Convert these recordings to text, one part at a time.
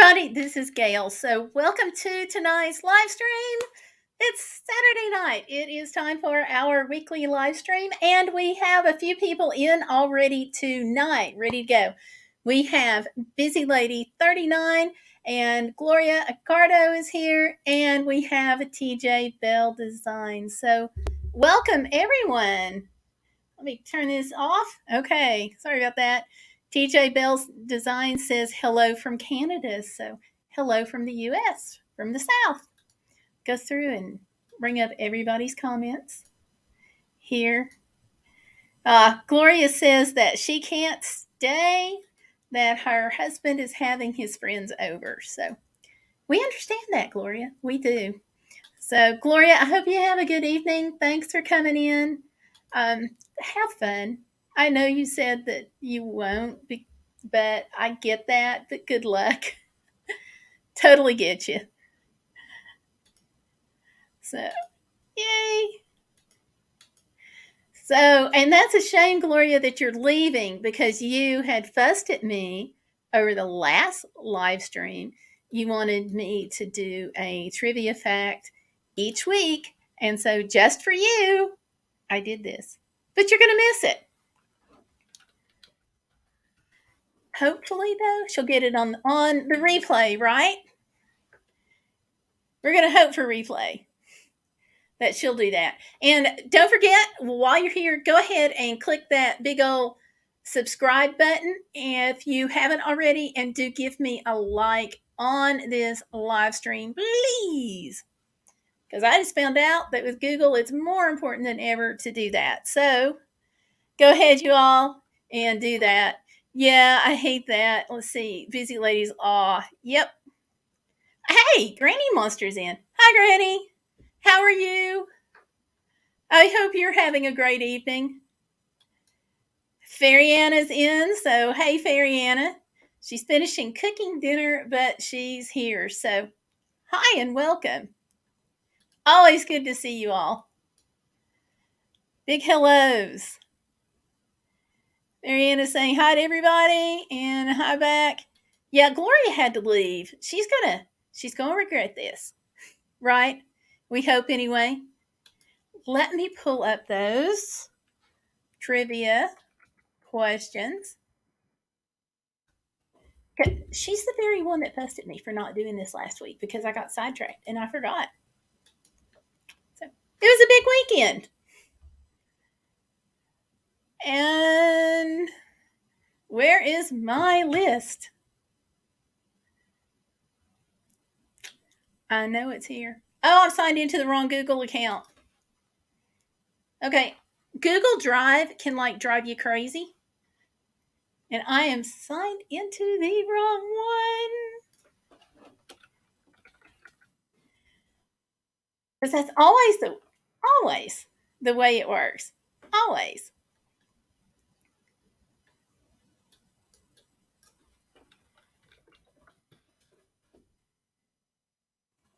everybody, this is Gayle. So welcome to tonight's live stream. It's Saturday night. It is time for our weekly live stream, and we have a few people in already tonight, ready to go. We have Busy Lady 39 and Gloria Accardo is here, and we have a TJ Bell Design. So welcome everyone. Let me turn this off. Okay, sorry about that. TJ Bell's Design says hello from Canada. So hello from the US, from the South. Go through and bring up everybody's comments here. Gloria says that she can't stay, that her husband is having his friends over. So we understand that, Gloria. We do. So, Gloria, I hope you have a good evening. Thanks for coming in. Have fun. I know you said that you won't, but I get that. But good luck. Totally get you. So, yay. So, and that's a shame, Gloria, that you're leaving because you had fussed at me over the last live stream. You wanted me to do a trivia fact each week. And so, just for you, I did this. But you're going to miss it. Hopefully, though, she'll get it on the replay, right? We're going to hope for replay that she'll do that. And don't forget, while you're here, go ahead and click that big old subscribe button if you haven't already, and do give me a like on this live stream, please. Because I just found out that with Google, it's more important than ever to do that. So go ahead, you all, and do that. Yeah, I hate that. Let's see. Busy ladies. Aw, yep. Hey, Granny Monster's in. Hi, Granny. How are you? I hope you're having a great evening. Fairy Anna's in. So, hey, Fairy Anna. She's finishing cooking dinner, but she's here. So, hi and welcome. Always good to see you all. Big hellos. Mariana's saying hi to everybody and hi back. Yeah, Gloria had to leave. She's gonna regret this, right? We hope anyway. Let me pull up those trivia questions. She's the very one that fussed at me for not doing this last week because I got sidetracked and I forgot. So it was a big weekend. And where is my list? I know it's here. Oh, I'm signed into the wrong Google account. Okay, Google Drive can drive you crazy. And I am signed into the wrong one. Because that's always the way it works. Always.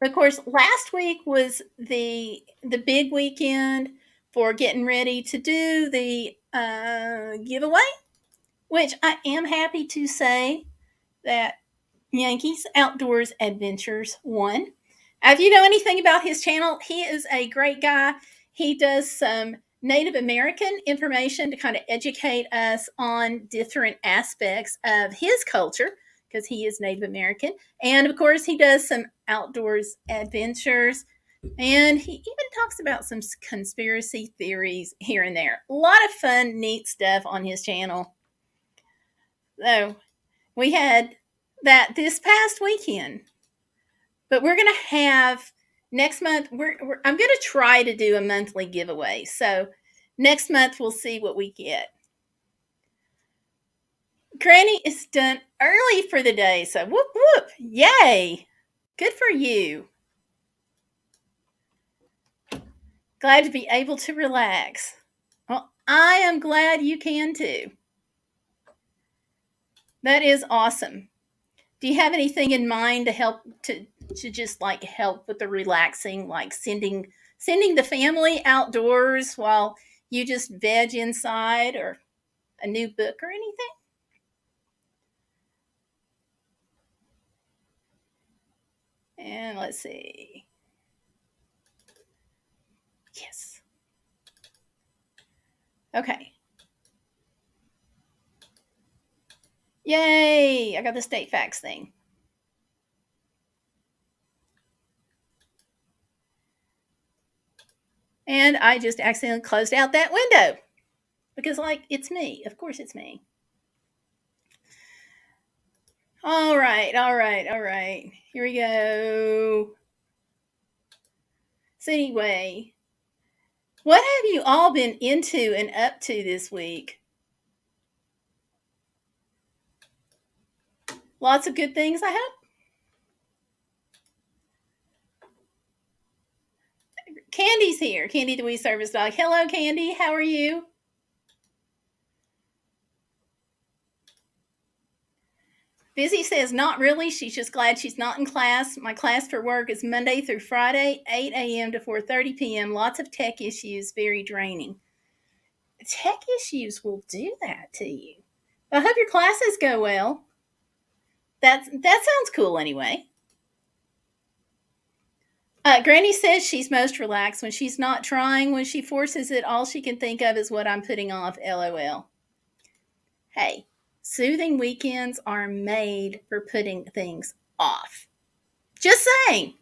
Of course, last week was the big weekend for getting ready to do the giveaway, which I am happy to say that Yankees Outdoors Adventures won. If you know anything about his channel, he is a great guy. He does some Native American information to kind of educate us on different aspects of his culture, because he is Native American. And of course, he does some outdoors adventures. And he even talks about some conspiracy theories here and there. A lot of fun, neat stuff on his channel. So we had that this past weekend. But we're going to have next month, I'm going to try to do a monthly giveaway. So next month, we'll see what we get. Granny is done early for the day. So whoop, whoop. Yay. Good for you. Glad to be able to relax. Well, I am glad you can too. That is awesome. Do you have anything in mind to help to just help with the relaxing, like sending the family outdoors while you just veg inside, or a new book or anything? And let's see. Yes. Okay. Yay! I got the state facts thing. And I just accidentally closed out that window. Because, like, it's me. Of course it's me. All right. Here we go. So, anyway, what have you all been into and up to this week? Lots of good things, I hope. Candy's here. Candy the Wee Service Dog. Hello, Candy. How are you? Busy says not really. She's just glad she's not in class. My class for work is Monday through Friday, 8 a.m. to 4:30 p.m. Lots of tech issues, very draining. Tech issues will do that to you. I hope your classes go well. That sounds cool anyway. Granny says she's most relaxed when she's not trying. When she forces it, all she can think of is what I'm putting off. LOL. Hey, soothing weekends are made for putting things off. Just saying.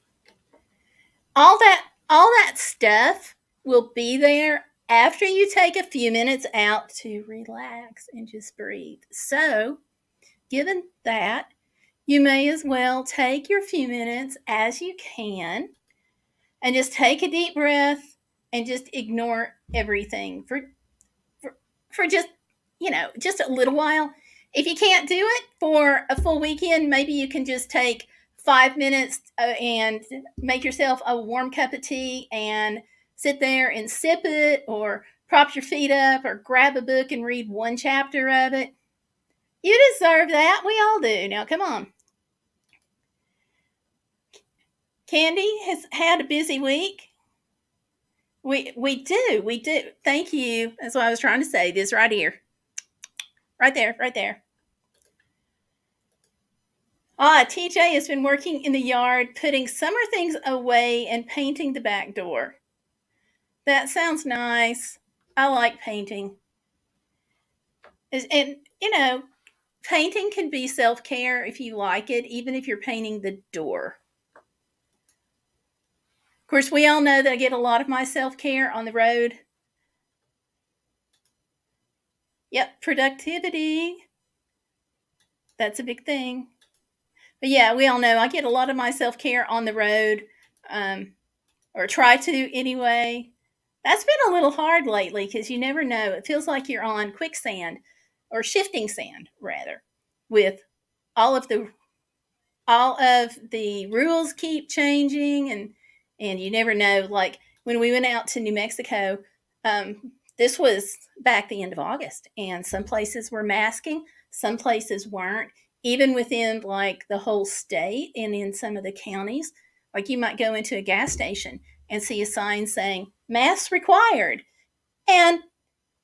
All that stuff will be there after you take a few minutes out to relax and just breathe. So, given that, you may as well take your few minutes as you can and just take a deep breath and just ignore everything for just, just a little while. If you can't do it for a full weekend, maybe you can just take 5 minutes and make yourself a warm cup of tea and sit there and sip it, or prop your feet up, or grab a book and read one chapter of it. You deserve that. We all do. Now, come on. Candy has had a busy week. We do. Thank you. That's what I was trying to say. This right here. Right there. TJ has been working in the yard, putting summer things away and painting the back door. That sounds nice. I like painting. And, painting can be self-care if you like it, even if you're painting the door. Of course, we all know that I get a lot of my self-care on the road. Yep, productivity. That's a big thing. But yeah, we all know I get a lot of my self-care on the road, or try to anyway. That's been a little hard lately because you never know. It feels like you're on quicksand, or shifting sand rather, with all of the rules keep changing, and you never know. Like when we went out to New Mexico, this was back the end of August, and some places were masking, some places weren't. Even within like the whole state and in some of the counties, like you might go into a gas station and see a sign saying masks required, and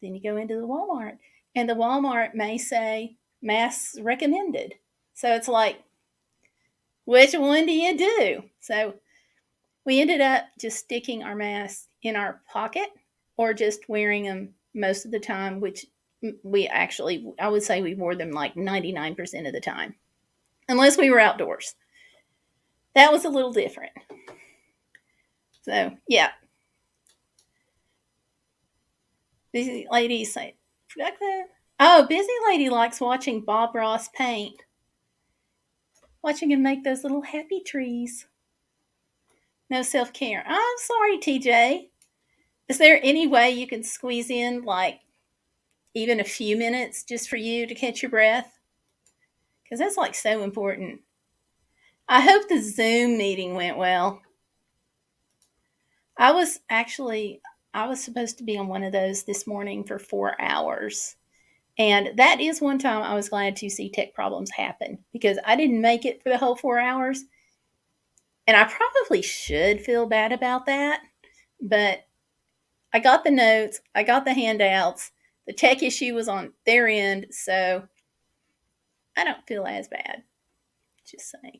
then you go into the Walmart and the Walmart may say masks recommended. So it's like, which one do you do? So we ended up just sticking our masks in our pocket, or just wearing them most of the time, which I would say we wore them like 99% of the time, unless we were outdoors. That was a little different. So, yeah. Busy lady say, productive. Oh, busy lady likes watching Bob Ross paint. Watching him make those little happy trees. No self-care. I'm sorry, TJ. Is there any way you can squeeze in like even a few minutes just for you to catch your breath? Because that's like so important. I hope the Zoom meeting went well. I was supposed to be on one of those this morning for 4 hours. And that is one time I was glad to see tech problems happen, because I didn't make it for the whole 4 hours. And I probably should feel bad about that. But I got the notes, I got the handouts, the tech issue was on their end, so I don't feel as bad. Just saying.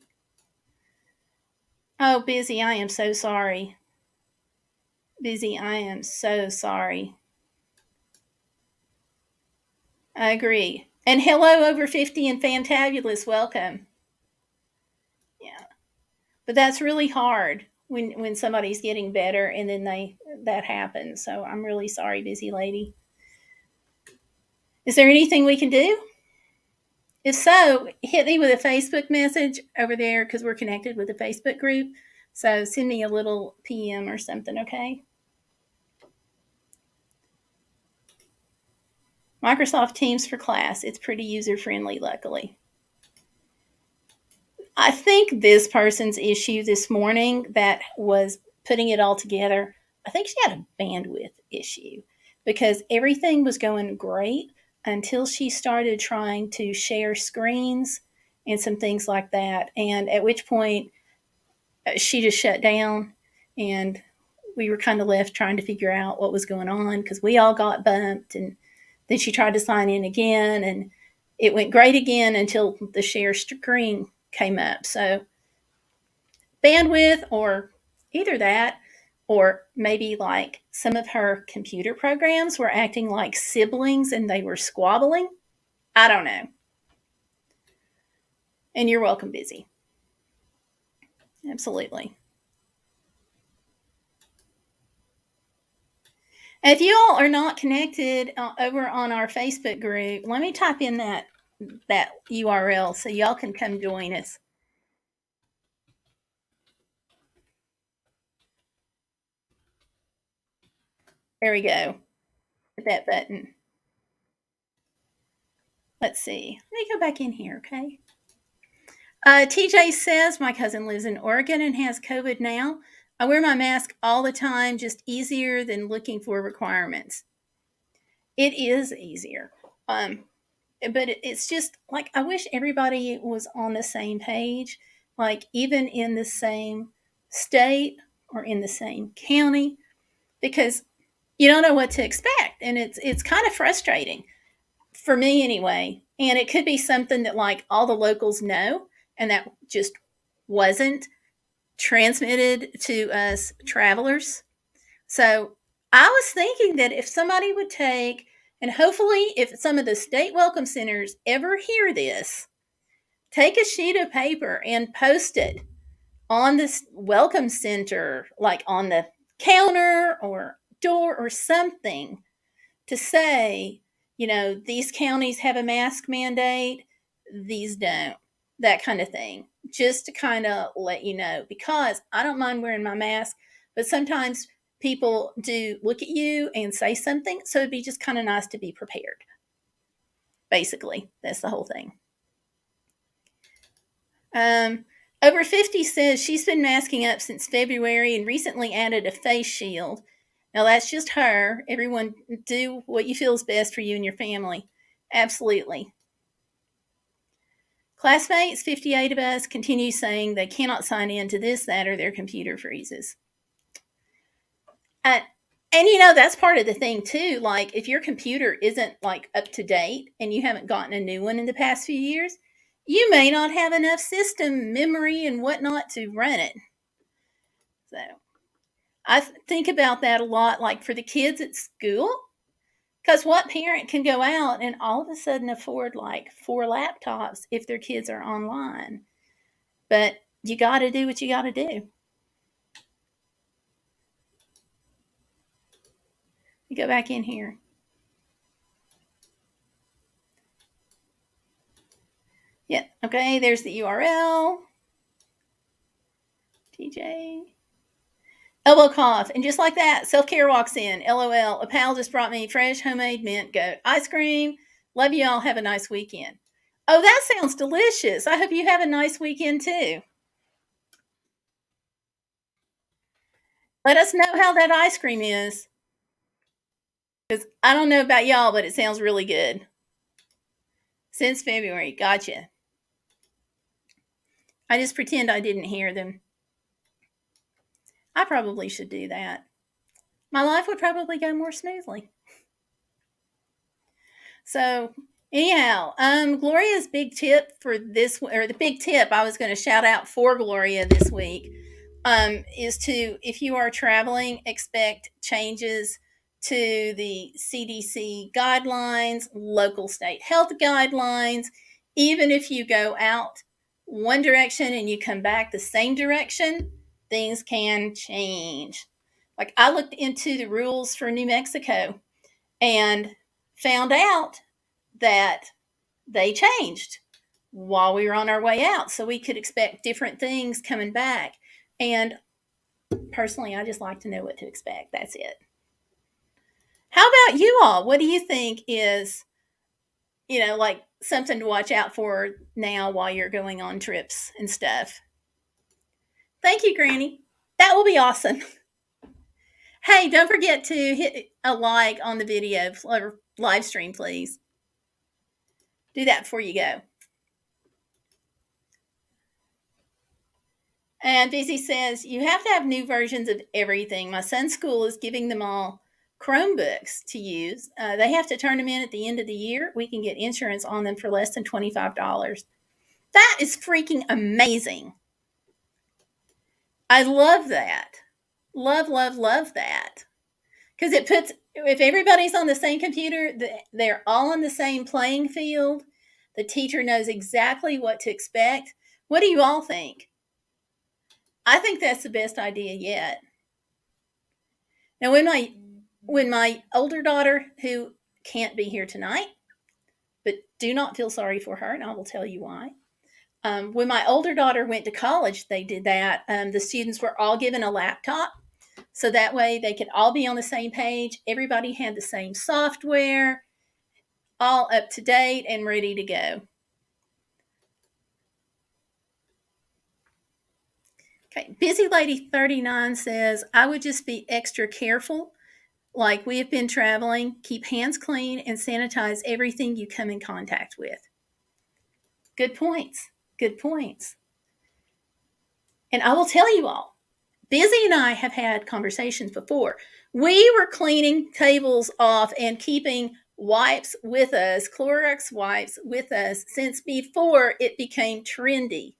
Oh, Busy, I am so sorry. Busy, I am so sorry. I agree. And hello, over 50 and fantabulous. Welcome. Yeah. But that's really hard when somebody's getting better and then that happens. So I'm really sorry, Busy Lady. Is there anything we can do? If so, hit me with a Facebook message over there because we're connected with a Facebook group. So send me a little PM or something, okay? Microsoft Teams for class. It's pretty user friendly, luckily. I think this person's issue this morning that was putting it all together, I think she had a bandwidth issue because everything was going great until she started trying to share screens and some things like that. And at which point she just shut down and we were kind of left trying to figure out what was going on because we all got bumped. And then she tried to sign in again and it went great again until the share screen came up. So bandwidth or either that or maybe like some of her computer programs were acting like siblings and they were squabbling. I don't know. And you're welcome, Busy. Absolutely. If you all are not connected over on our Facebook group, let me type in that URL so y'all can come join us. There we go. Hit that button. Let's see. Let me go back in here, okay? TJ says, my cousin lives in Oregon and has COVID now. I wear my mask all the time, just easier than looking for requirements. It is easier. But it's just like, I wish everybody was on the same page, like even in the same state or in the same county, because you don't know what to expect. And it's kind of frustrating for me anyway. And it could be something that like all the locals know and that just wasn't transmitted to us travelers. So I was thinking that if somebody would take, and hopefully if some of the state welcome centers ever hear this, take a sheet of paper and post it on this welcome center, like on the counter or door or something to say, these counties have a mask mandate, these don't, that kind of thing, just to kind of let you know, because I don't mind wearing my mask, but sometimes people do look at you and say something. So it'd be just kind of nice to be prepared. Basically, that's the whole thing. Over 50 says she's been masking up since February and recently added a face shield. Now, that's just her. Everyone do what you feel is best for you and your family. Absolutely. Classmates, 58 of us, continue saying they cannot sign in to this, that, or their computer freezes. And that's part of the thing too. Like if your computer isn't like up to date and you haven't gotten a new one in the past few years, you may not have enough system memory and whatnot to run it. So I think about that a lot, like for the kids at school, because what parent can go out and all of a sudden afford like 4 laptops if their kids are online? But you got to do what you got to do. You go back in here. Yeah, okay, there's the URL. TJ. Elbow cough. And just like that, self-care walks in. LOL. A pal just brought me fresh homemade mint goat ice cream. Love you all. Have a nice weekend. Oh, that sounds delicious. I hope you have a nice weekend too. Let us know how that ice cream is. Because I don't know about y'all, but it sounds really good. Since February. Gotcha. I just pretend I didn't hear them. I probably should do that. My life would probably go more smoothly. So, anyhow, Gloria's big tip for this, or the big tip I was going to shout out for Gloria this week is to, if you are traveling, expect changes to the CDC guidelines, local state health guidelines. Even if you go out one direction and you come back the same direction, things can change. Like, I looked into the rules for New Mexico and found out that they changed while we were on our way out. So we could expect different things coming back. And personally, I just like to know what to expect. That's it. How about you all? What do you think is, like something to watch out for now while you're going on trips and stuff? Thank you, Granny. That will be awesome. Hey, don't forget to hit a like on the video or live stream, please. Do that before you go. And Busy says, you have to have new versions of everything. My son's school is giving them all Chromebooks to use. They have to turn them in at the end of the year. We can get insurance on them for less than $25. That is freaking amazing. I love that. Love, love, love that. Because it puts, if everybody's on the same computer, they're all on the same playing field. The teacher knows exactly what to expect. What do you all think? I think that's the best idea yet. Now, when my older daughter, who can't be here tonight, but do not feel sorry for her, and I will tell you why. When my older daughter went to college, they did that. The students were all given a laptop, so that way they could all be on the same page. Everybody had the same software, all up to date and ready to go. Okay, Busy Lady 39 says, I would just be extra careful. Like we have been traveling, keep hands clean and sanitize everything you come in contact with. Good points. Good points. And I will tell you all, Busy and I have had conversations before. We were cleaning tables off and keeping wipes with us, Clorox wipes with us, since before it became trendy.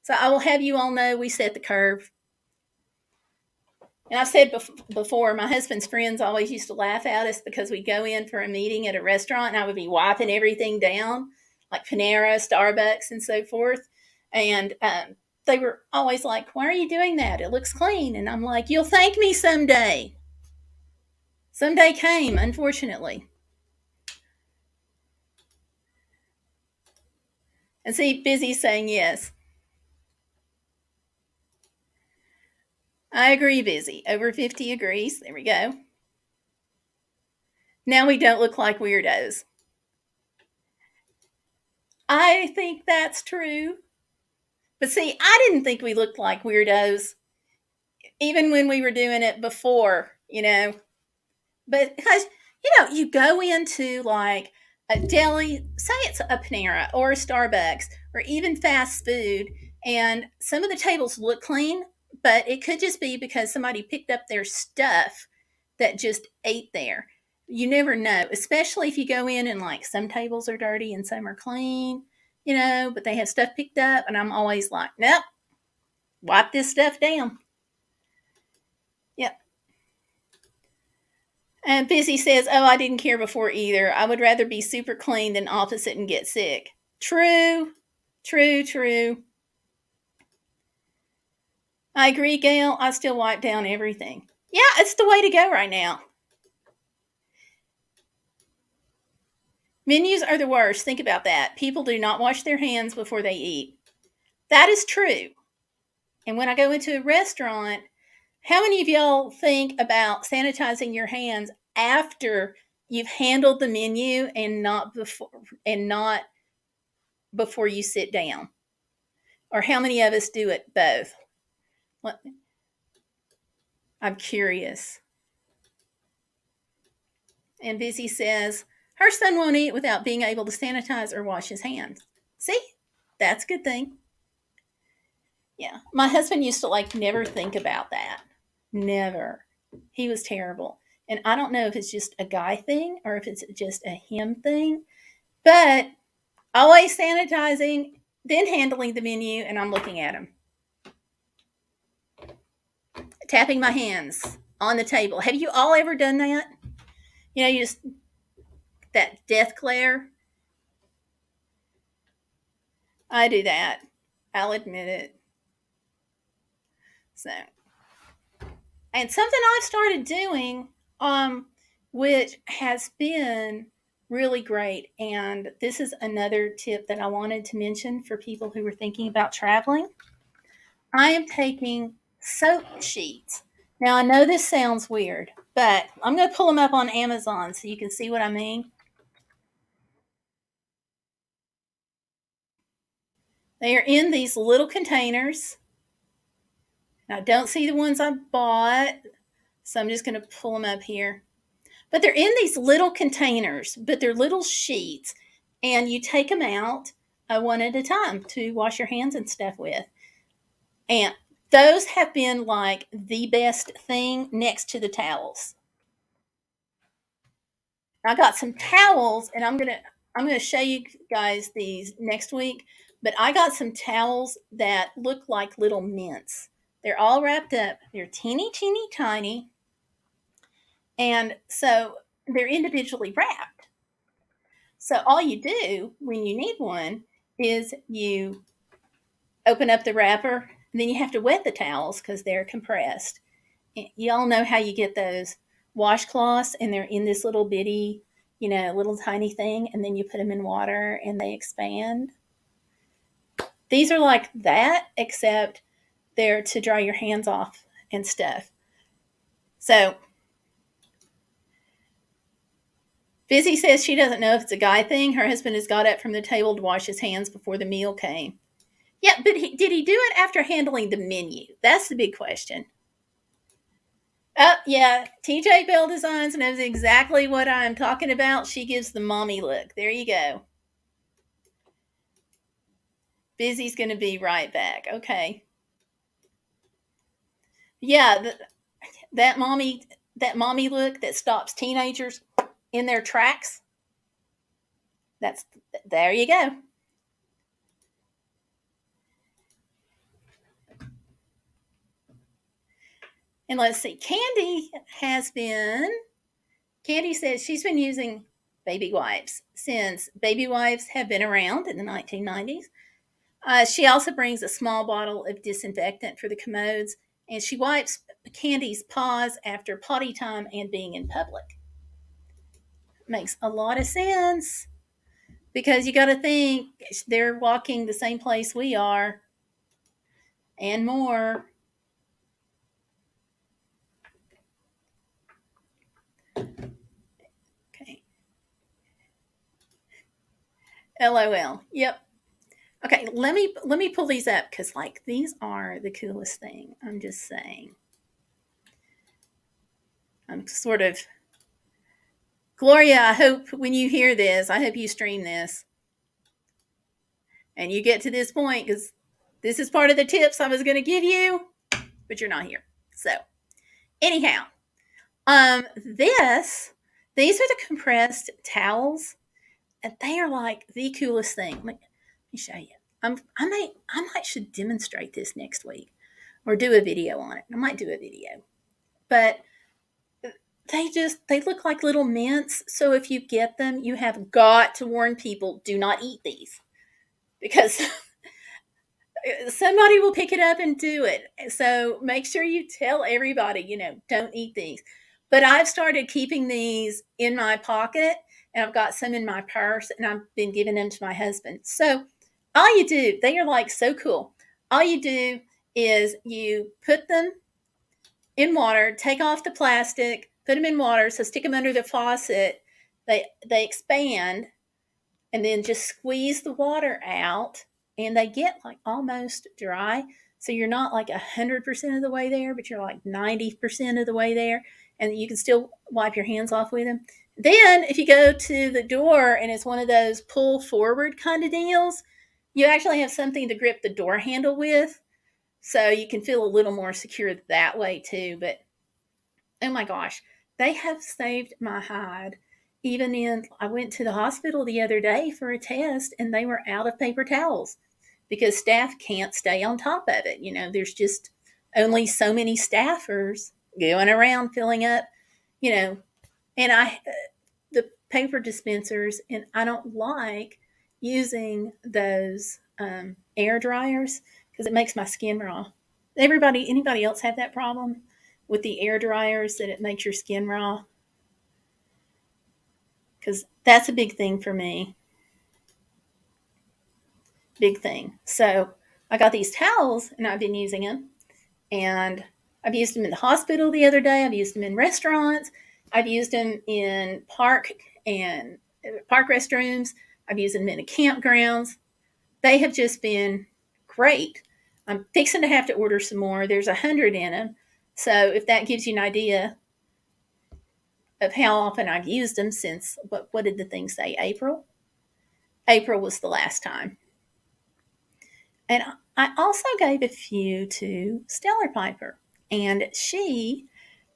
So I will have you all know we set the curve. And I've said before, my husband's friends always used to laugh at us because we'd go in for a meeting at a restaurant and I would be wiping everything down, like Panera, Starbucks, and so forth. And they were always like, why are you doing that? It looks clean. And I'm like, you'll thank me someday. Someday came, unfortunately. And see, Busy saying yes. I agree, Busy. Over 50 agrees. There we go. Now we don't look like weirdos. I think that's true. But see, I didn't think we looked like weirdos, even when we were doing it before, But because, you go into like a deli, say it's a Panera or a Starbucks or even fast food, and some of the tables look clean, but it could just be because somebody picked up their stuff that just ate there. You never know, especially if you go in and like some tables are dirty and some are clean, but they have stuff picked up. And I'm always like, nope, wipe this stuff down. Yep. And Busy says, oh, I didn't care before either. I would rather be super clean than opposite and get sick. True. True. I agree, Gayle. I still wipe down everything. Yeah, it's the way to go right now. Menus are the worst. Think about that. People do not wash their hands before they eat. That is true. And when I go into a restaurant, how many of y'all think about sanitizing your hands after you've handled the menu and not before you sit down? Or how many of us do it both? I'm curious. And Busy says, her son won't eat without being able to sanitize or wash his hands. See? That's a good thing. Yeah. My husband used to never think about that. Never. He was terrible. And I don't know if it's just a guy thing or if it's just a him thing, but always sanitizing, then handling the menu, and I'm looking at him. tapping my hands on the table. Have you all ever done that? You just that death glare. I do that. I'll admit it. So, and something I've started doing, which has been really great. And this is another tip that I wanted to mention for people who were thinking about traveling. I am taking soap sheets. Now, I know this sounds weird, but I'm going to pull them up on Amazon so you can see what I mean. They are in these little containers. Now, I don't see the ones I bought, so I'm just going to pull them up here. But they're in these little containers, but they're little sheets, and you take them out one at a time to wash your hands and stuff with. And those have been like the best thing next to the towels. I got some towels, and I'm gonna show you guys these next week. But I got some towels that look like little mints. They're all wrapped up. They're teeny, teeny, tiny, and so they're individually wrapped. So all you do when you need one is you open up the wrapper, and then you have to wet the towels because they're compressed. You all know how you get those washcloths, and they're in this little bitty, little tiny thing, and then you put them in water and they expand. These are like that, except they're to dry your hands off and stuff. So Busy says she doesn't know if it's a guy thing. Her husband has got up from the table to wash his hands before the meal came. Yeah, but did he do it after handling the menu? That's the big question. Oh, yeah. TJ Bell Designs knows exactly what I'm talking about. She gives the mommy look. There you go. Busy's going to be right back. Okay. Yeah, that mommy look that stops teenagers in their tracks. There you go. And let's see. Candy says she's been using baby wipes since baby wipes have been around in the 1990s. She also brings a small bottle of disinfectant for the commodes, and she wipes Candy's paws after potty time and being in public. Makes a lot of sense because you got to think they're walking the same place we are and more. Okay. LOL. Yep. Okay, let me pull these up because like these are the coolest thing. I'm just saying. I'm sort of Gloria, I hope when you hear this, I hope you stream this. And you get to this point because this is part of the tips I was going to give you, but you're not here. So, anyhow, these are the compressed towels, and they are like the coolest thing. Let me show you. I might should demonstrate this next week or do a video on it. I might do a video, but they look like little mints. So if you get them, you have got to warn people: do not eat these because somebody will pick it up and do it. So make sure you tell everybody, don't eat these. But I've started keeping these in my pocket, and I've got some in my purse, and I've been giving them to my husband. So all you do, they are like so cool. All you do is you put them in water, take off the plastic, put them in water. So stick them under the faucet. They expand, and then just squeeze the water out, and they get like almost dry. So you're not like 100% of the way there, but you're like 90% of the way there, and you can still wipe your hands off with them. Then if you go to the door and it's one of those pull forward kind of deals, you actually have something to grip the door handle with, so you can feel a little more secure that way too. But oh my gosh, they have saved my hide. I went to the hospital the other day for a test, and they were out of paper towels because staff can't stay on top of it. There's just only so many staffers going around filling up, you know, and the paper dispensers, and I don't like using those air dryers because it makes my skin raw. Anybody else have that problem with the air dryers that it makes your skin raw? Because that's a big thing for me. Big thing. So I got these towels and I've been using them. And I've used them in the hospital the other day. I've used them in restaurants. I've used them in park restrooms. I've used them in the campgrounds. They have just been great. I'm fixing to have to order some more. There's 100 in them. So if that gives you an idea of how often I've used them since, what did the thing say, April? April was the last time. And I also gave a few to Stellar Piper. And she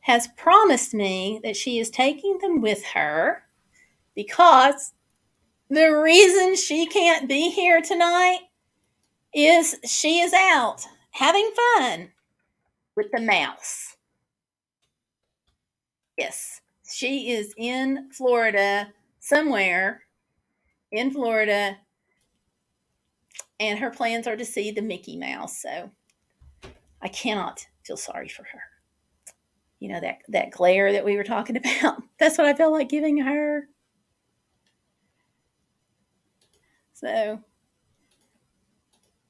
has promised me that she is taking them with her because the reason she can't be here tonight is she is out having fun with the mouse. Yes, she is in Florida, somewhere in Florida, and her plans are to see the Mickey Mouse. So I cannot feel sorry for her. You know, that glare that we were talking about. That's what I felt like giving her. So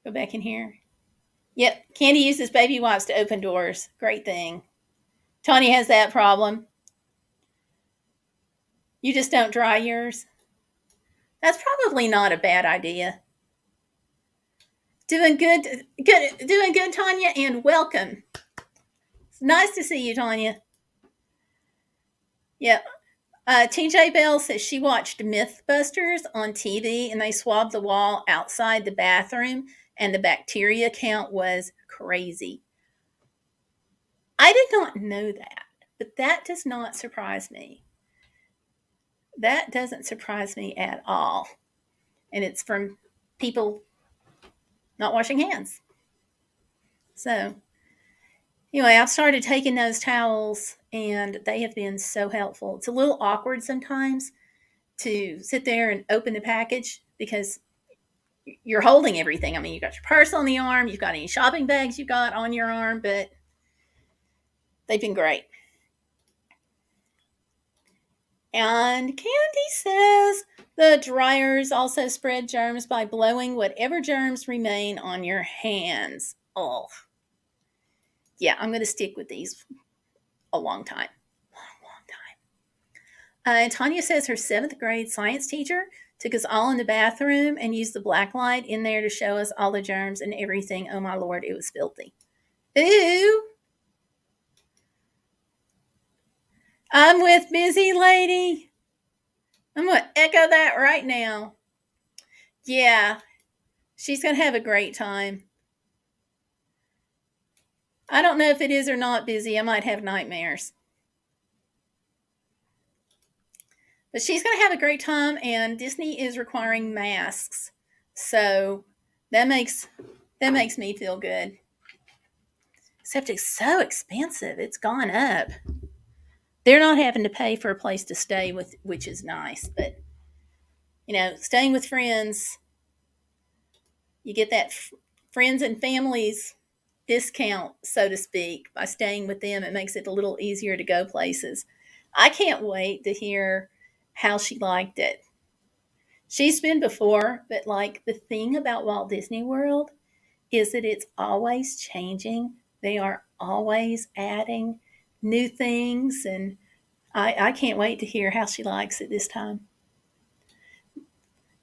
go back in here. Yep, Candy uses baby wipes to open doors. Great thing. Tanya has that problem. You just don't dry yours. That's probably not a bad idea. Doing good, Tanya, and welcome. It's nice to see you, Tanya. Yep. TJ Bell says she watched Mythbusters on TV and they swabbed the wall outside the bathroom and the bacteria count was crazy. I did not know that, but that does not surprise me. That doesn't surprise me at all. And it's from people not washing hands. So, anyway, I've started taking those towels and they have been so helpful. It's a little awkward sometimes to sit there and open the package because you're holding everything. I mean, you got your purse on the arm, you've got any shopping bags you've got on your arm, but they've been great. And Candy says the dryers also spread germs by blowing whatever germs remain on your hands. Oh, yeah, I'm going to stick with these a long time. And Tanya says her 7th grade science teacher took us all in the bathroom and used the black light in there to show us all the germs and everything. Oh my Lord, it was filthy. Ooh. I'm with Busy Lady. I'm going to echo that right now. Yeah, she's going to have a great time. I don't know if it is or not busy. I might have nightmares. But she's going to have a great time, and Disney is requiring masks. So that makes me feel good. Except it's so expensive. It's gone up. They're not having to pay for a place to stay with, which is nice. But, you know, staying with friends, you get that friends and families discount, so to speak, by staying with them. It makes it a little easier to go places. I can't wait to hear how she liked it. She's been before, but like the thing about Walt Disney World is that it's always changing. They are always adding new things, and I can't wait to hear how she likes it this time.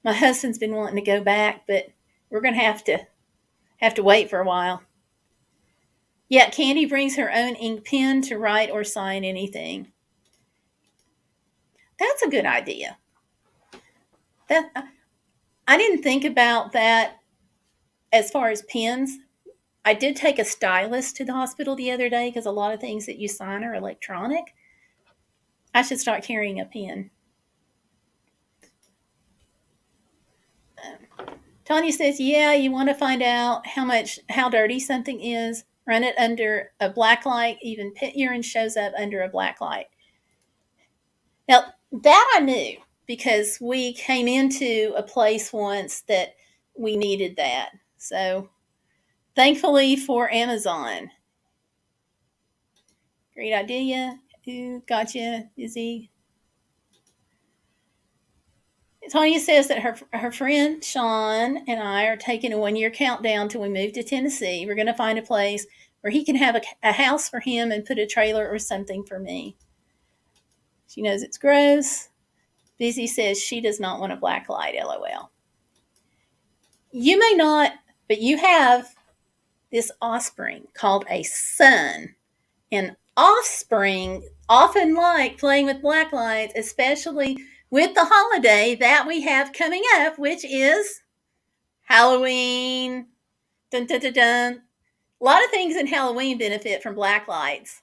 My husband's been wanting to go back, but we're going to have to wait for a while. Yeah, Candy brings her own ink pen to write or sign anything. That's a good idea. That I didn't think about that as far as pens. I did take a stylus to the hospital the other day because a lot of things that you sign are electronic. I should start carrying a pen. Tanya says, yeah, you want to find out how dirty something is? Run it under a black light. Even pit urine shows up under a black light. Now, that I knew because we came into a place once that we needed that. So, thankfully for Amazon. Great idea. Ooh, gotcha, Izzy. Tanya says that her friend Sean and I are taking a 1 year countdown till we move to Tennessee. We're going to find a place where he can have a house for him and put a trailer or something for me. She knows it's gross. Busy says she does not want a black light, lol. You may not, but you have this offspring called a son. And offspring often like playing with black lights, especially with the holiday that we have coming up, which is Halloween. Dun, dun, dun, dun. A lot of things in Halloween benefit from black lights.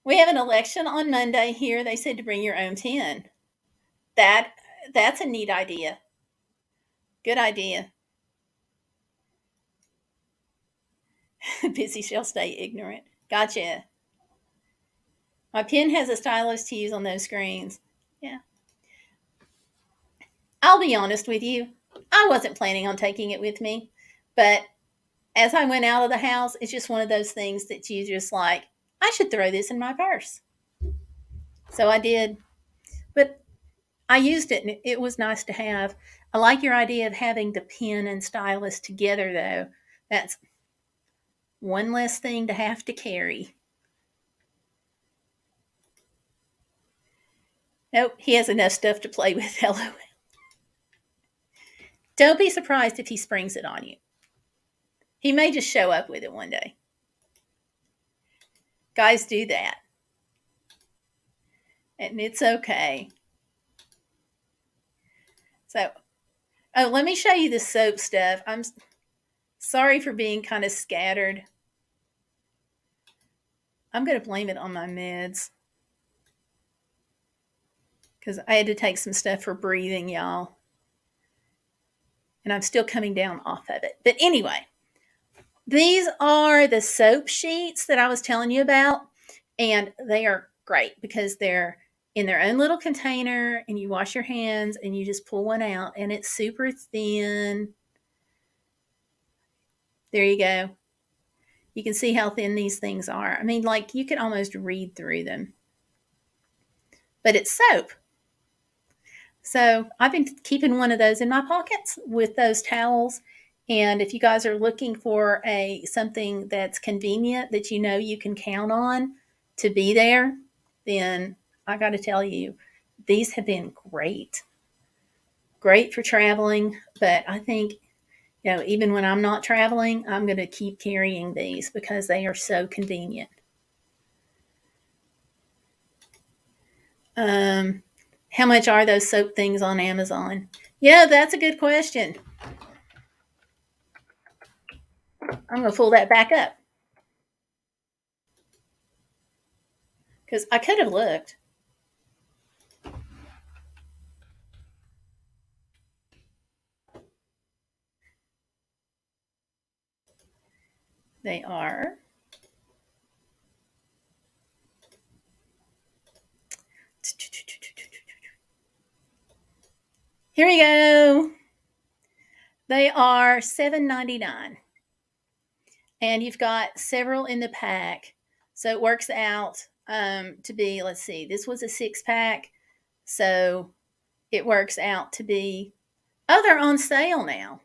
We have an election on Monday here. They said to bring your own tin. That's a neat idea. Good idea. Busy shall stay ignorant. Gotcha. My pen has a stylus to use on those screens. Yeah. I'll be honest with you. I wasn't planning on taking it with me. But as I went out of the house, it's just one of those things that you just like, I should throw this in my purse. So I did. But I used it and it was nice to have. I like your idea of having the pen and stylus together, though. That's one less thing to have to carry. Nope, he has enough stuff to play with. Hello. Don't be surprised if he springs it on you. He may just show up with it one day. Guys do that. And it's okay. So, let me show you the soap stuff. I'm sorry for being kind of scattered. I'm going to blame it on my meds. Because I had to take some stuff for breathing, y'all. And I'm still coming down off of it. But anyway, these are the soap sheets that I was telling you about. And they are great because they're in their own little container and you wash your hands and you just pull one out and it's super thin. There you go. You can see how thin these things are. I mean, like you can almost read through them. But it's soap. So I've been keeping one of those in my pockets with those towels. And if you guys are looking for something that's convenient that you know you can count on to be there, then I got to tell you, these have been great. Great for traveling, but I think, even when I'm not traveling, I'm going to keep carrying these because they are so convenient. How much are those soap things on Amazon? Yeah, that's a good question. I'm going to pull that back up. Because I could have looked. They are here we go. They are $7.99. And you've got several in the pack. So it works out to be, let's see, this was a 6-pack. So it works out to be, they're on sale now.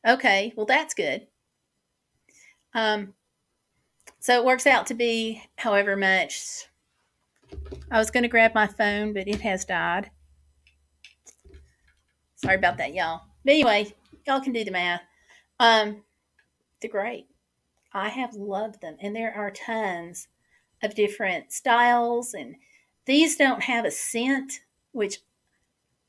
Okay, well, that's good. So it works out to be however much. I was going to grab my phone, but it has died. Sorry about that, y'all. But anyway, y'all can do the math. They're great. I have loved them. And there are tons of different styles. And these don't have a scent, which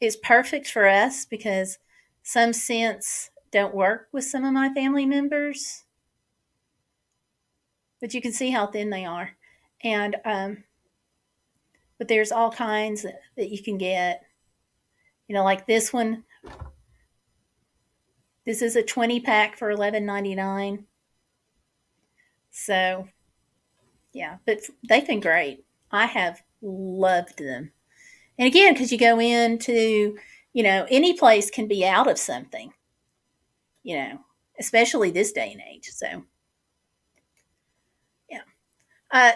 is perfect for us because some scents don't work with some of my family members. But you can see how thin they are. And, but there's all kinds that you can get. Like this one. This is a 20 pack for $11.99. So, yeah, but they've been great. I have loved them. And again, because you go into, any place can be out of something, you know, especially this day and age. So, yeah.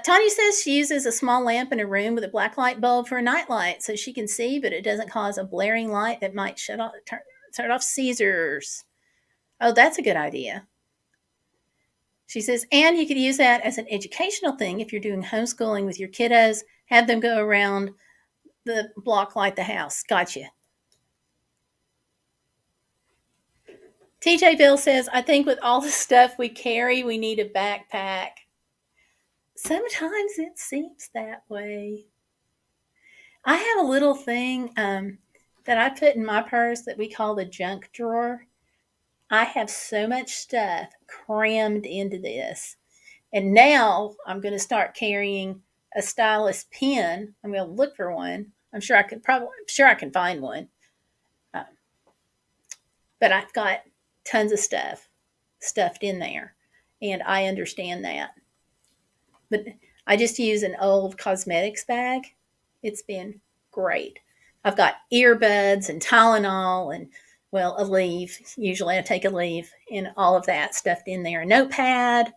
Tanya says she uses a small lamp in a room with a black light bulb for a night light so she can see, but it doesn't cause a blaring light that might turn off seizures. Oh, that's a good idea. She says, and you could use that as an educational thing if you're doing homeschooling with your kiddos. Have them go around the block, light the house. Gotcha. TJ Bill says, I think with all the stuff we carry, we need a backpack. Sometimes it seems that way. I have a little thing that I put in my purse that we call the junk drawer. I have so much stuff crammed into this. And now I'm going to start carrying a stylus pen. I'm going to look for one. I'm sure I can find one. Uh, but I've got tons of stuff stuffed in there. And I understand that. But I just use an old cosmetics bag. It's been great. I've got earbuds and Tylenol and, well, a leave. Usually I take a leave and all of that stuffed in there. A notepad,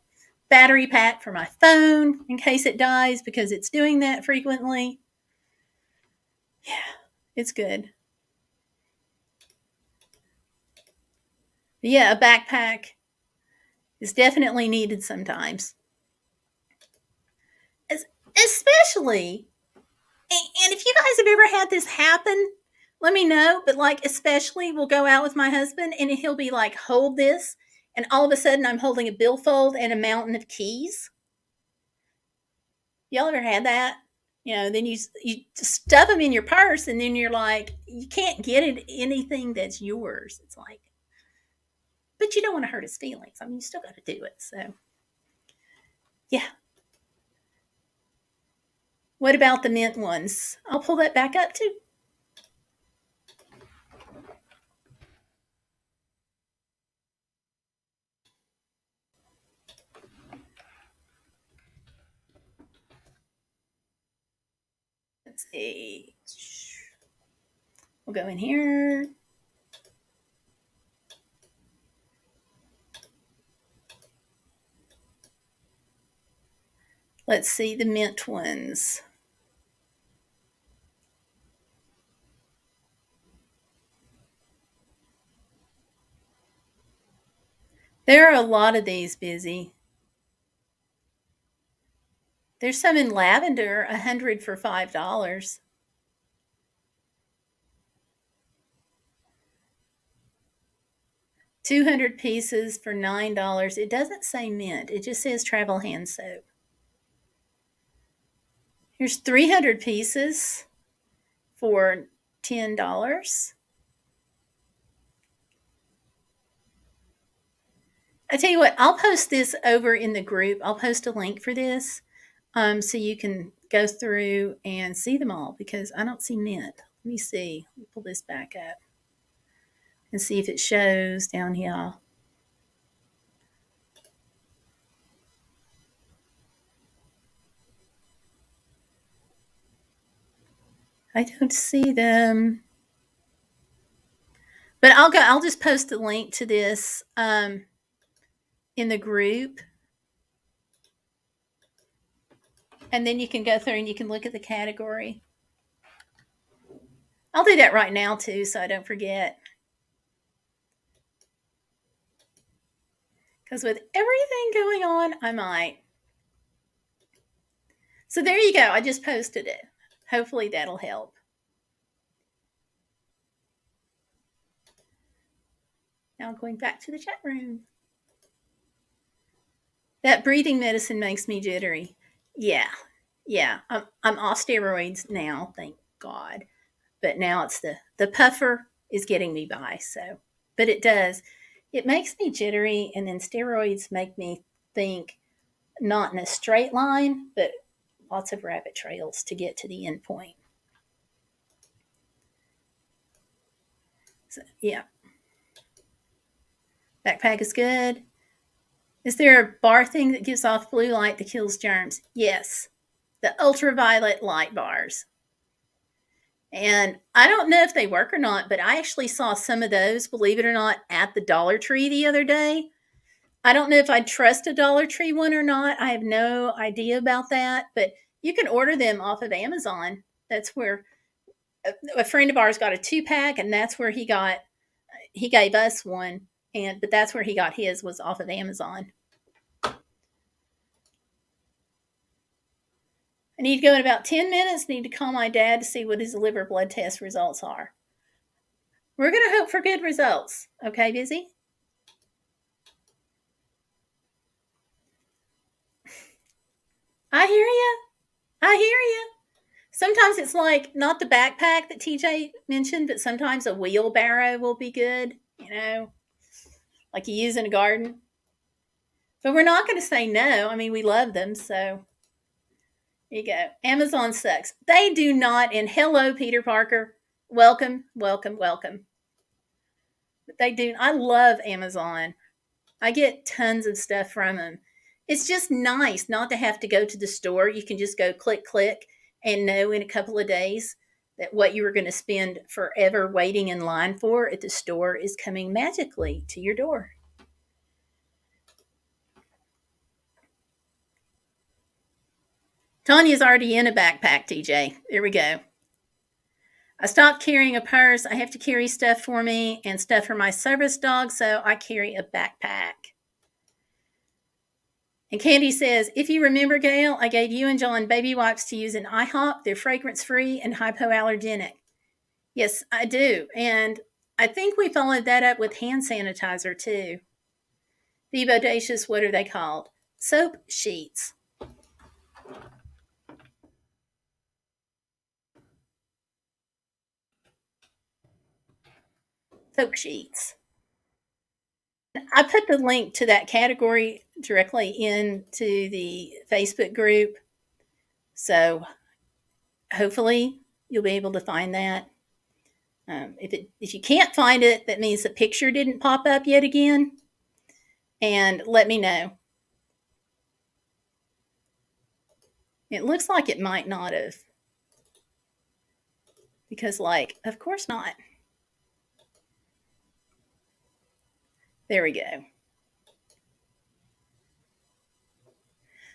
battery pack for my phone in case it dies because it's doing that frequently. Yeah, it's good. But yeah, a backpack is definitely needed sometimes. Especially, and if you guys have ever had this happen, let me know. But like, especially, we'll go out with my husband and he'll be like, hold this. And all of a sudden, I'm holding a billfold and a mountain of keys. Y'all ever had that? Then you stuff them in your purse, and then you're like, you can't get it anything that's yours. It's like, but you don't want to hurt his feelings. I mean, you still got to do it. So, yeah. What about the mint ones? I'll pull that back up too. Let's see. We'll go in here. Let's see the mint ones. There are a lot of these busy. There's some in lavender, 100 for $5. 200 pieces for $9. It doesn't say mint. It just says travel hand soap. Here's 300 pieces for $10. I tell you what, I'll post this over in the group. I'll post a link for this so you can go through and see them all because I don't see mint. Let me see. Let me pull this back up and see if it shows down here. I don't see them. But I'll just post a link to this in the group. And then you can go through and you can look at the category. I'll do that right now too, so I don't forget. Because with everything going on, I might. So there you go. I just posted it. Hopefully that'll help. Now going back to the chat room. That breathing medicine makes me jittery. Yeah. I'm off steroids now, thank God. But now it's the puffer is getting me by. So, but it does. It makes me jittery, and then steroids make me think not in a straight line, but lots of rabbit trails to get to the end point. So, yeah. Backpack is good. Is there a bar thing that gives off blue light that kills germs? Yes. The ultraviolet light bars. And I don't know if they work or not, but I actually saw some of those, believe it or not, at the Dollar Tree the other day. I don't know if I'd trust a Dollar Tree one or not. I have no idea about that, but you can order them off of Amazon. That's where a friend of ours got a 2-pack, and that's where he gave us one, but that's where he got his, was off of Amazon. I need to go in about 10 minutes. Need to call my dad to see what his liver blood test results are. We're going to hope for good results. Okay, Busy? I hear you. I hear you. Sometimes it's like not the backpack that TJ mentioned, but sometimes a wheelbarrow will be good, like you use in a garden. But we're not going to say no. I mean, we love them, so there you go. Amazon sucks. They do not. And hello, Peter Parker. Welcome, welcome, welcome. But they do. I love Amazon. I get tons of stuff from them. It's just nice not to have to go to the store. You can just go click, click, and know in a couple of days that what you were going to spend forever waiting in line for at the store is coming magically to your door. Tanya's already in a backpack, TJ. There we go. I stopped carrying a purse. I have to carry stuff for me and stuff for my service dog, so I carry a backpack. And Candy says, if you remember, Gayle, I gave you and John baby wipes to use in IHOP. They're fragrance-free and hypoallergenic. Yes, I do. And I think we followed that up with hand sanitizer, too. The Bodacious, what are they called? Soap sheets. Soap sheets. I put the link to that category directly into the Facebook group. So hopefully you'll be able to find that. If you can't find it, that means the picture didn't pop up yet again. And let me know. It looks like it might not have. Because, of course not. There we go.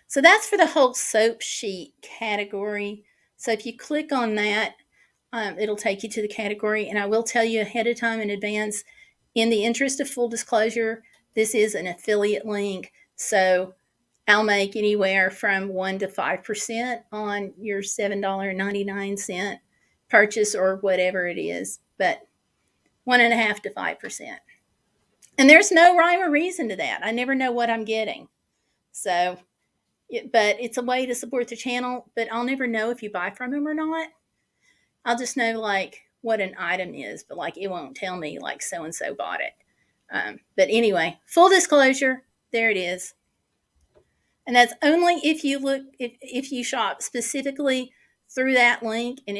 So that's for the whole soap sheet category. So if you click on that, it'll take you to the category. And I will tell you ahead of time in advance, in the interest of full disclosure, this is an affiliate link. So I'll make anywhere from 1 to 5% on your $7.99 purchase or whatever it is, but 1.5 to 5%. And there's no rhyme or reason to that. I never know what I'm getting. So, but it's a way to support the channel, but I'll never know if you buy from them or not. I'll just know what an item is, but it won't tell me so-and-so bought it. But anyway, full disclosure, there it is. And that's only if you shop specifically through that link. And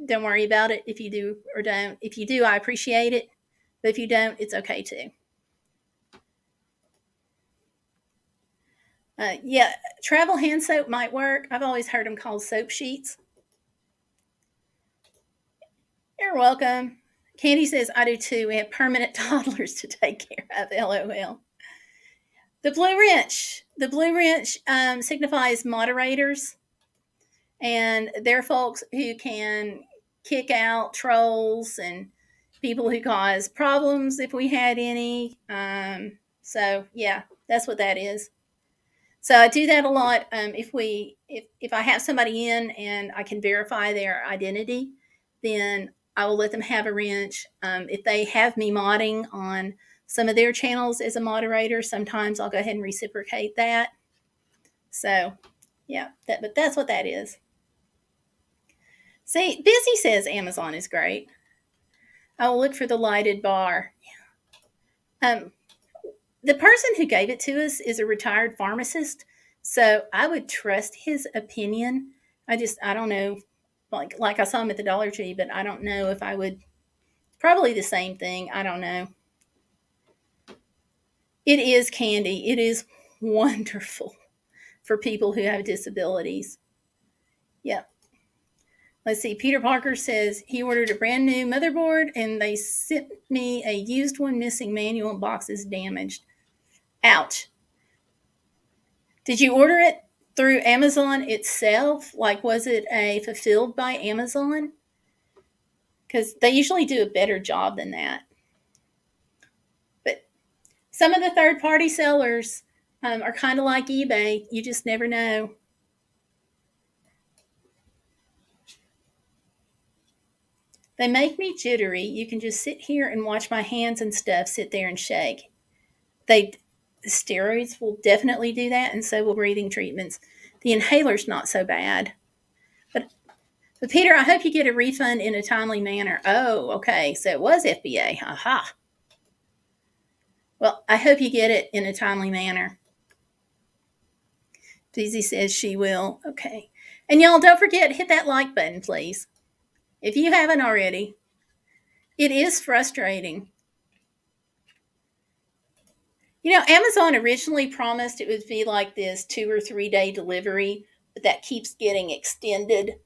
don't worry about it if you do or don't. If you do, I appreciate it. But if you don't, it's okay too. Yeah, travel hand soap might work. I've always heard them called soap sheets. You're welcome. Candy says, I do too. We have permanent toddlers to take care of. LOL. The blue wrench. The blue wrench signifies moderators. And they're folks who can kick out trolls and people who cause problems if we had any. So yeah, that's what that is. So I do that a lot. If I have somebody in and I can verify their identity, then I will let them have a wrench. If they have me modding on some of their channels as a moderator, sometimes I'll go ahead and reciprocate that. So yeah, but that's what that is. See, Busy says Amazon is great. I will look for the lighted bar. The person who gave it to us is a retired pharmacist, so I would trust his opinion. I don't know. Like I saw him at the Dollar Tree, but I don't know if I would. Probably the same thing. I don't know. It is candy. It is wonderful for people who have disabilities. Yep. Let's see. Peter Parker says he ordered a brand new motherboard and they sent me a used one missing manual and boxes damaged. Ouch. Did you order it through Amazon itself? Like, was it a fulfilled by Amazon? Because they usually do a better job than that. But some of the third party sellers are kind of like eBay. You just never know. They make me jittery. You can just sit here and watch my hands and stuff sit there and shake. Steroids will definitely do that, and so will breathing treatments. The inhaler's not so bad. But Peter, I hope you get a refund in a timely manner. Oh, okay. So it was FBA. Aha. Well, I hope you get it in a timely manner. Daisy says she will. Okay. And y'all, don't forget, hit that like button, please. If you haven't already. It is frustrating. You know, Amazon originally promised it would be like this 2 or 3 day delivery, but that keeps getting extended.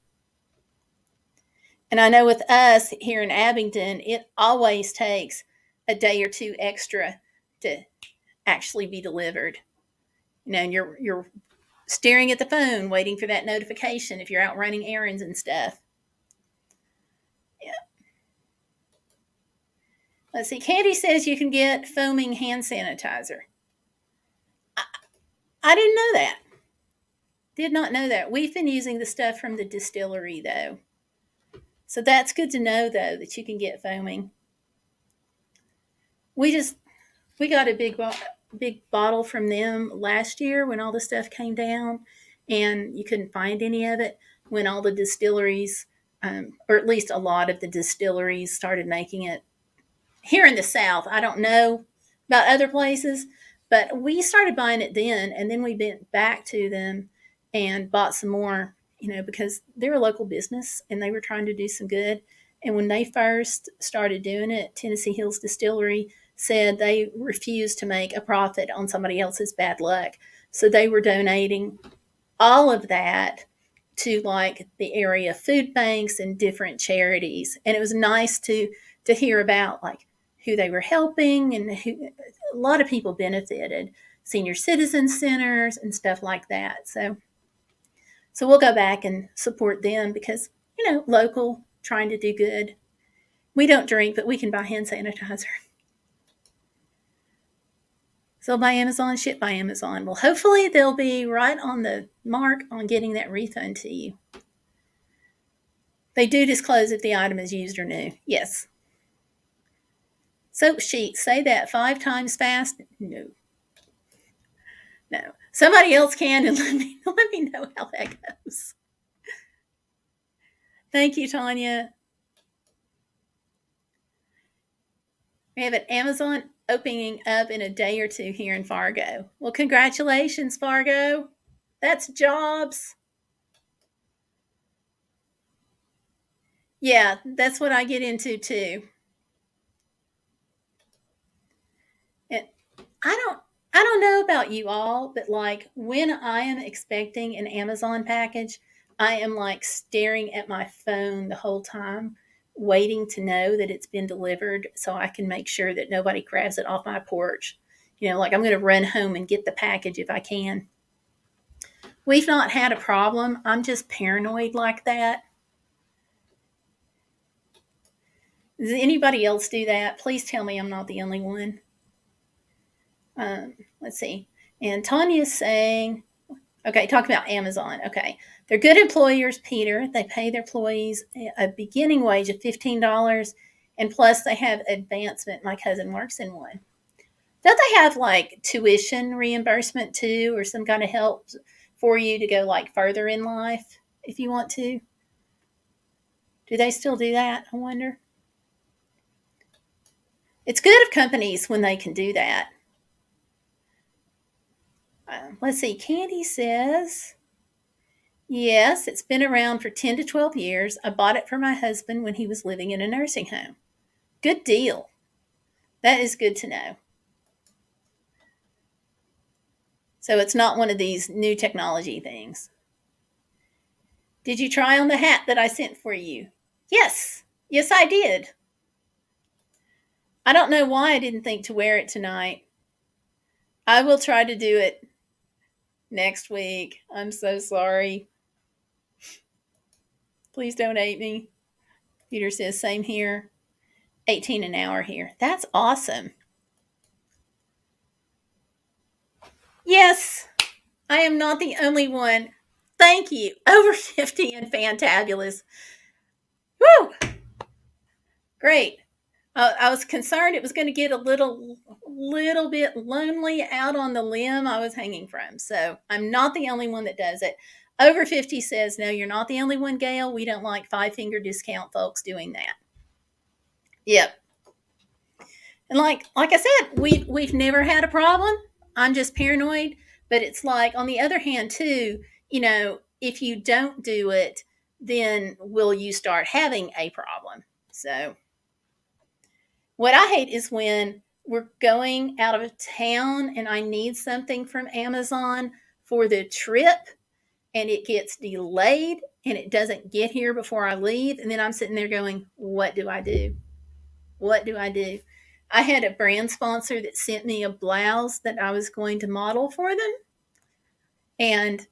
And I know with us here in Abingdon, it always takes a day or two extra to actually be delivered. You know, and you're staring at the phone waiting for that notification if you're out running errands and stuff. Yeah. Let's see. Candy says you can get foaming hand sanitizer. I didn't know that. Did not know that. We've been using the stuff from the distillery, though. So that's good to know, though, that you can get foaming. We got a big bottle from them last year when all the stuff came down, and you couldn't find any of it when all the distilleries, or at least a lot of the distilleries, started making it. Here in the South, I don't know about other places, but we started buying it then, and then we went back to them and bought some more, you know, because they're a local business and they were trying to do some good. And when they first started doing it, Tennessee Hills Distillery said they refused to make a profit on somebody else's bad luck. So they were donating all of that to like the area food banks and different charities. And it was nice to hear about like who they were helping and who a lot of people benefited, senior citizen centers and stuff like that. So we'll go back and support them because, you know, local, trying to do good. We don't drink, but we can buy hand sanitizer. Sold by Amazon, shipped by Amazon. Well, hopefully they'll be right on the mark on getting that refund to you. They do disclose if the item is used or new. Yes. Soap sheet, say that 5 times fast. No. Somebody else can, and let me know how that goes. Thank you, Tanya. We have an Amazon opening up in a day or two here in Fargo. Well, congratulations, Fargo. That's jobs. Yeah, that's what I get into too. And I don't know about you all, but like when I am expecting an Amazon package, I am like staring at my phone the whole time, waiting to know that it's been delivered so I can make sure that nobody grabs it off my porch. You know, like I'm going to run home and get the package if I can. We've not had a problem. I'm just paranoid like that. Does anybody else do that? Please tell me I'm not the only one. Let's see. And Tanya's saying, okay, talk about Amazon. Okay. They're good employers, Peter. They pay their employees a beginning wage of $15, and plus they have advancement. My cousin works in one. Don't they have like tuition reimbursement too, or some kind of help for you to go like further in life if you want to? Do they still do that? I wonder. It's good of companies when they can do that. Let's see. Candy says, yes, it's been around for 10 to 12 years. I bought it for my husband when he was living in a nursing home. Good deal. That is good to know. So it's not one of these new technology things. Did you try on the hat that I sent for you? Yes. Yes, I did. I don't know why I didn't think to wear it tonight. I will try to do it next week. I'm so sorry. Please don't hate me. Peter says, same here. 18 an hour here. That's awesome. Yes, I am not the only one. Thank you. Over 50 and fantabulous. Woo! Great. I was concerned it was going to get a little bit lonely out on the limb I was hanging from. So I'm not the only one that does it. Over 50 says, no, you're not the only one, Gayle. We don't like 5-finger discount folks doing that. Yep. And like I said, we've never had a problem. I'm just paranoid. But it's like, on the other hand, too, if you don't do it, then will you start having a problem? So what I hate is when we're going out of town and I need something from Amazon for the trip and it gets delayed and it doesn't get here before I leave. And then I'm sitting there going, what do I do? What do I do? I had a brand sponsor that sent me a blouse that I was going to model for them. And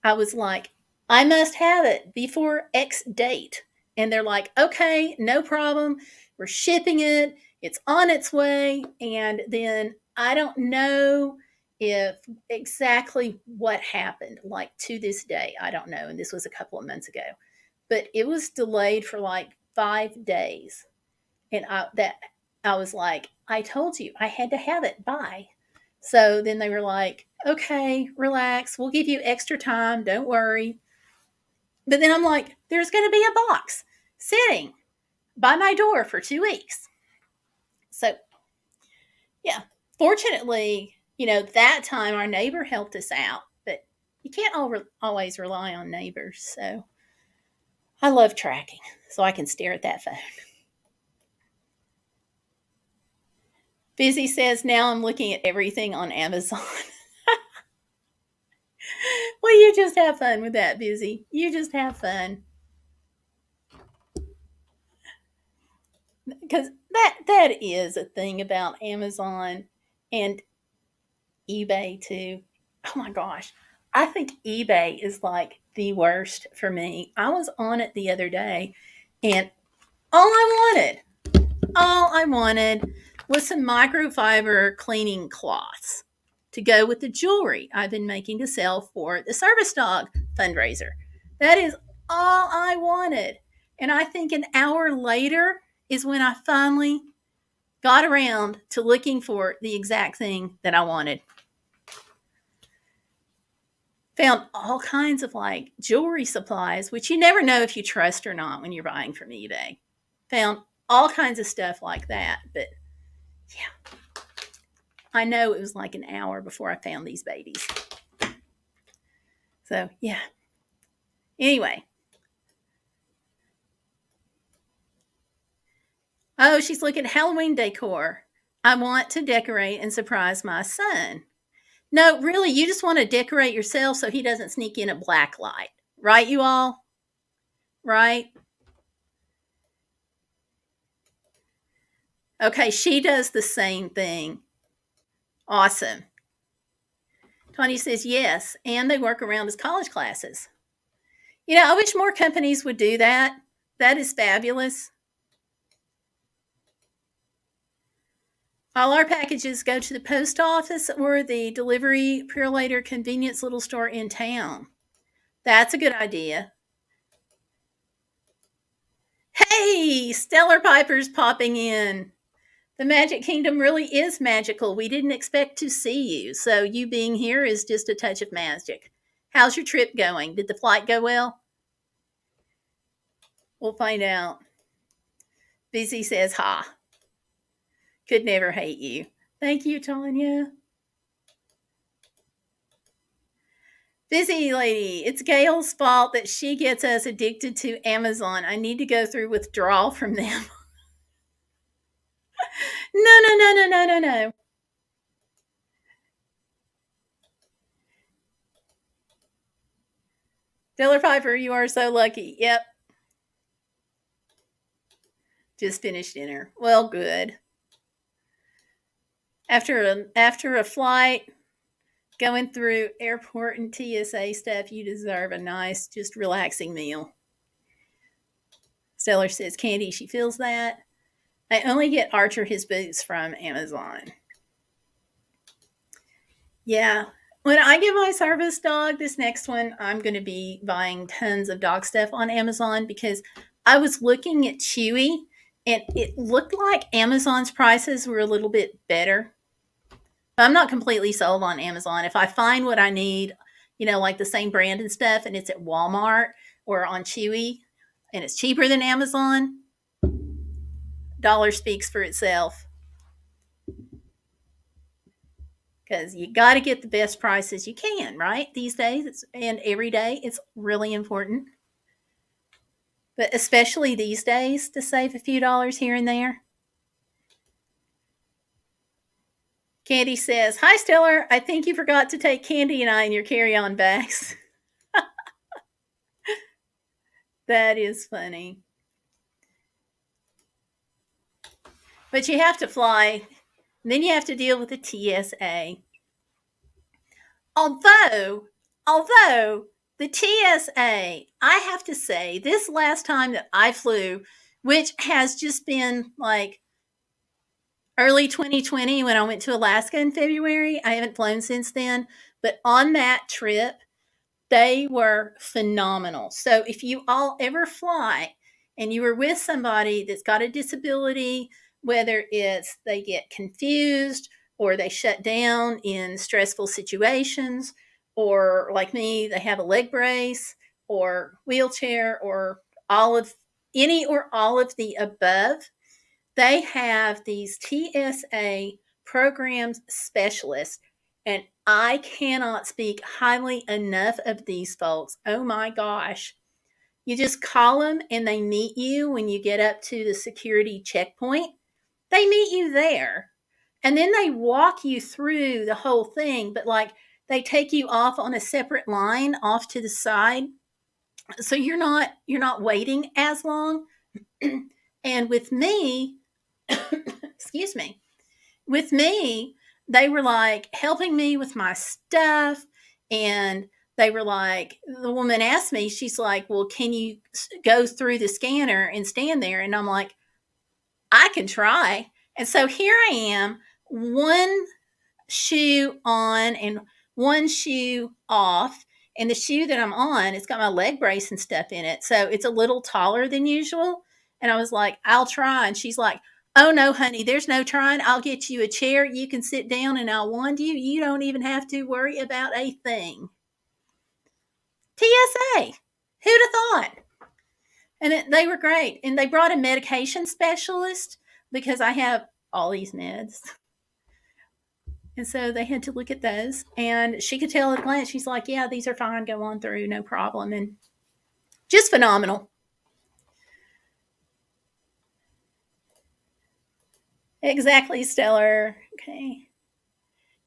I was like, I must have it before X date. And they're like, okay, no problem. We're shipping it. It's on its way. And then I don't know if exactly what happened, like to this day. I don't know. And this was a couple of months ago. But it was delayed for like 5 days. And I was like, I told you I had to have it by. So then they were like, okay, relax. We'll give you extra time. Don't worry. But then I'm like, there's going to be a box sitting by my door for 2 weeks. So, yeah, fortunately, that time our neighbor helped us out, but you can't always rely on neighbors. So I love tracking so I can stare at that phone. Busy says, now I'm looking at everything on Amazon. Well, you just have fun with that, Busy. You just have fun. Because that is a thing about Amazon and eBay too. Oh my gosh. I think eBay is like the worst for me. I was on it the other day and all I wanted was some microfiber cleaning cloths to go with the jewelry I've been making to sell for the service dog fundraiser. That is all I wanted. And I think an hour later is when I finally got around to looking for the exact thing that I wanted. Found all kinds of like jewelry supplies, which you never know if you trust or not when you're buying from eBay. Found all kinds of stuff like that. But yeah, I know it was like an hour before I found these babies. So yeah. Anyway. Oh, she's looking at Halloween decor. I want to decorate and surprise my son. No, really, you just want to decorate yourself so he doesn't sneak in a black light. Right, you all? Right? Okay, she does the same thing. Awesome. Tony says yes, and they work around his college classes. I wish more companies would do that. That is fabulous. All our packages go to the post office or the delivery Purelator convenience little store in town. That's a good idea. Hey, Stellar Piper's popping in. The Magic Kingdom really is magical. We didn't expect to see you, so you being here is just a touch of magic. How's your trip going? Did the flight go well? We'll find out. Busy says, ha. Could never hate you. Thank you, Tanya. Busy lady, it's Gayle's fault that she gets us addicted to Amazon. I need to go through withdrawal from them. No. Stellar Piper, you are so lucky. Yep. Just finished dinner. Well, good. After a flight, going through airport and TSA stuff, you deserve a nice, just relaxing meal. Stellar says, Candy, she feels that. I only get Archer his boots from Amazon. Yeah. When I get my service dog, this next one, I'm going to be buying tons of dog stuff on Amazon because I was looking at Chewy and it looked like Amazon's prices were a little bit better. But I'm not completely sold on Amazon. If I find what I need, like the same brand and stuff, and it's at Walmart or on Chewy and it's cheaper than Amazon, dollar speaks for itself. Because you got to get the best prices you can, right? These days and every day, it's really important. But especially these days to save a few dollars here and there. Candy says, Hi, Stellar. I think you forgot to take Candy and I in your carry-on bags. That is funny. But you have to fly. And then you have to deal with the TSA. Although the TSA, I have to say, this last time that I flew, which has just been like early 2020 when I went to Alaska in February. I haven't flown since then. But on that trip, they were phenomenal. So if you all ever fly and you were with somebody that's got a disability, whether it's they get confused or they shut down in stressful situations, or like me, they have a leg brace or wheelchair or any or all of the above, they have these TSA programs specialists, and I cannot speak highly enough of these folks. Oh my gosh. You just call them and they meet you when you get up to the security checkpoint. They meet you there. And then they walk you through the whole thing, but like they take you off on a separate line off to the side. So you're not waiting as long. And with me, excuse me, with me, they were like helping me with my stuff. And they were like, the woman asked me, she's like, well, can you go through the scanner and stand there? And I'm like, I can try. And so here I am, one shoe on and one shoe off. And the shoe that I'm on, it's got my leg brace and stuff in it. So it's a little taller than usual. And I was like, I'll try. And she's like, oh no, honey, there's no trying. I'll get you a chair. You can sit down and I'll wand you. You don't even have to worry about a thing. TSA. Who'd have thought? And they were great. And they brought a medication specialist because I have all these meds. And so they had to look at those. And she could tell at a glance, she's like, yeah, these are fine. Go on through. No problem. And just phenomenal. Exactly, Stellar. Okay.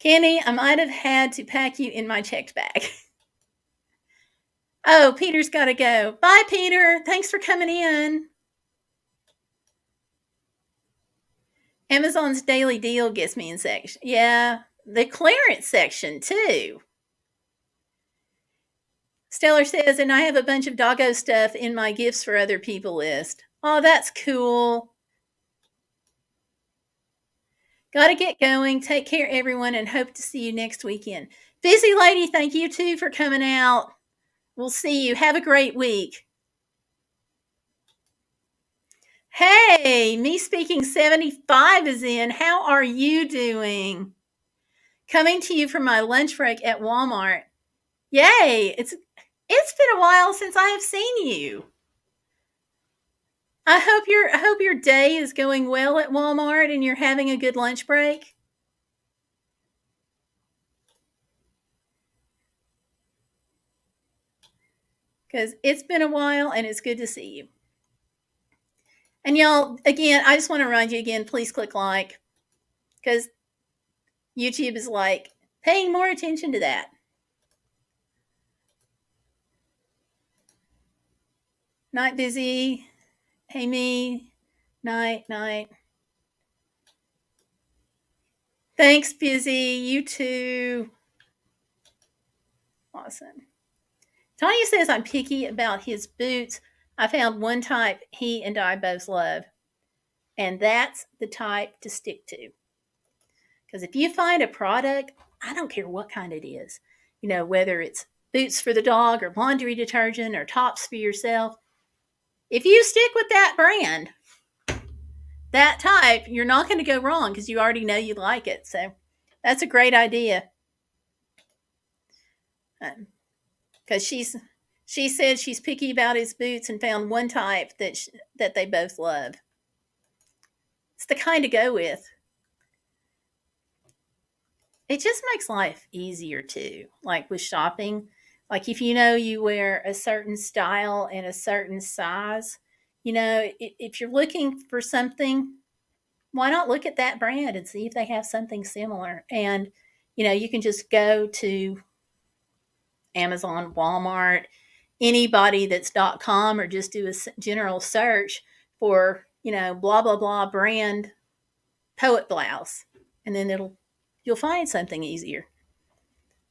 Candy, I might have had to pack you in my checked bag. Oh, Peter's got to go. Bye, Peter. Thanks for coming in. Amazon's daily deal gets me in section. Yeah, the clearance section, too. Stellar says, and I have a bunch of doggo stuff in my gifts for other people list. Oh, that's cool. Got to get going. Take care, everyone, and hope to see you next weekend. Busy Lady, thank you, too, for coming out. We'll see you. Have a great week. Hey, me speaking 75 is in. How are you doing? Coming to you from my lunch break at Walmart. Yay! It's been a while since I have seen you. I hope your day is going well at Walmart and you're having a good lunch break. Because it's been a while and it's good to see you. And y'all, again, I just want to remind you again, please click like, because YouTube is like paying more attention to that. Night, Busy. Hey, me. Night, night. Thanks, Busy. You too. Awesome. Tanya says I'm picky about his boots. I found one type he and I both love, and that's the type to stick to. Because if you find a product, I don't care what kind it is, whether it's boots for the dog or laundry detergent or tops for yourself, if you stick with that brand, that type, you're not going to go wrong because you already know you like it. So that's a great idea. Because she said she's picky about his boots and found one type that they both love. It's the kind to go with. It just makes life easier too. Like with shopping, like if you wear a certain style and a certain size, if you're looking for something, why not look at that brand and see if they have something similar? And you can just go to Amazon, Walmart, anybody that's .com, or just do a general search for blah blah blah brand poet blouse, and then you'll find something easier.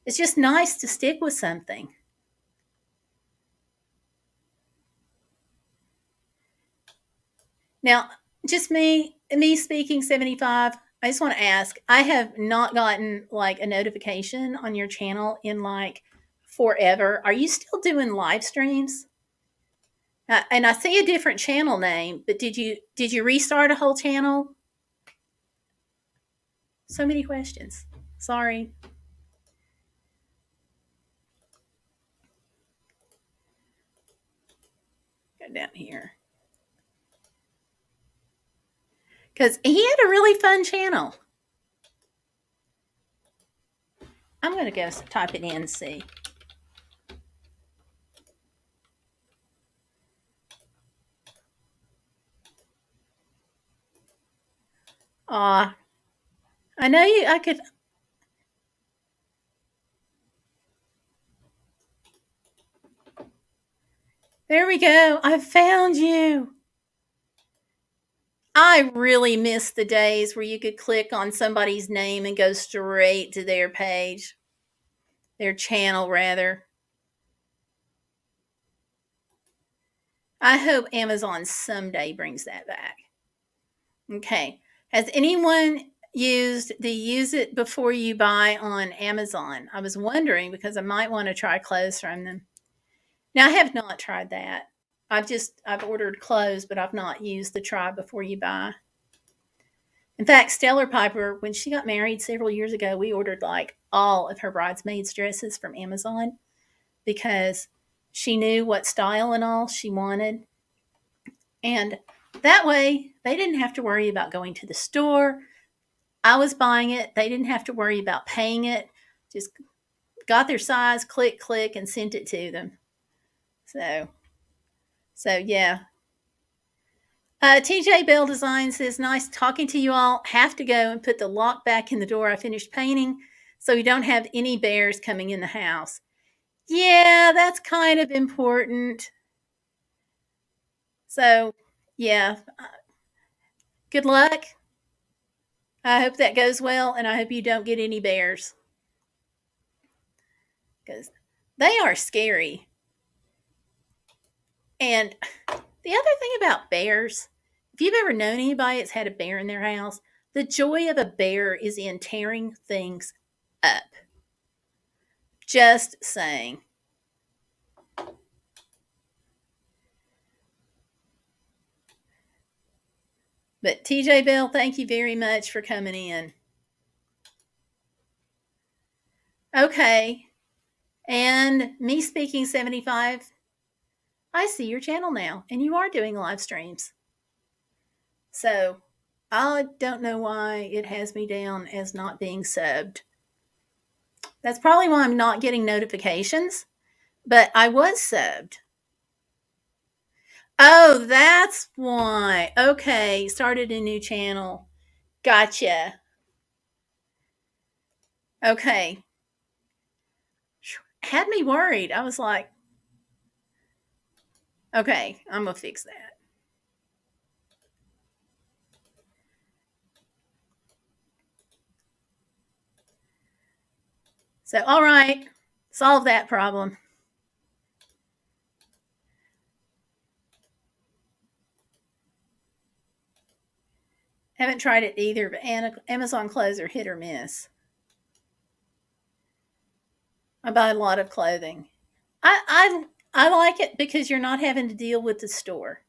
It's just nice to stick with something. Now, just me speaking 75, I just want to ask, I have not gotten like a notification on your channel in like forever. Are you still doing live streams? And I see a different channel name, but did you restart a whole channel? So many questions. Sorry. Go down here. Because he had a really fun channel. I'm going to go type it in and see. I know I could. There we go. I found you. I really miss the days where you could click on somebody's name and go straight to their page, their channel, rather. I hope Amazon someday brings that back. Okay. Has anyone used the use it before you buy on Amazon? I was wondering because I might want to try clothes from them. Now, I have not tried that. I've ordered clothes, but I've not used the try before you buy. In fact, Stellar Piper, when she got married several years ago, we ordered like all of her bridesmaids' dresses from Amazon because she knew what style and all she wanted. And that way, they didn't have to worry about going to the store. I was buying it. They didn't have to worry about paying it. Just got their size, click, click, and sent it to them. So yeah. TJ Bell Design says, nice talking to you all. Have to go and put the lock back in the door. I finished painting, so we don't have any bears coming in the house. Yeah, that's kind of important. So, yeah. Good luck. I hope that goes well, and I hope you don't get any bears. Because they are scary. And the other thing about bears, if you've ever known anybody that's had a bear in their house, the joy of a bear is in tearing things up. Just saying. But TJ Bell, thank you very much for coming in. Okay. And me speaking 75, I see your channel now, and you are doing live streams. So I don't know why it has me down as not being subbed. That's probably why I'm not getting notifications, but I was subbed. Oh, that's why. Okay, started a new channel. Gotcha. Okay. Had me worried. I was like, Okay, I'm going to fix that. So, all right, solve that problem. Haven't tried it either, but Amazon clothes are hit or miss. I buy a lot of clothing. I like it because you're not having to deal with the store.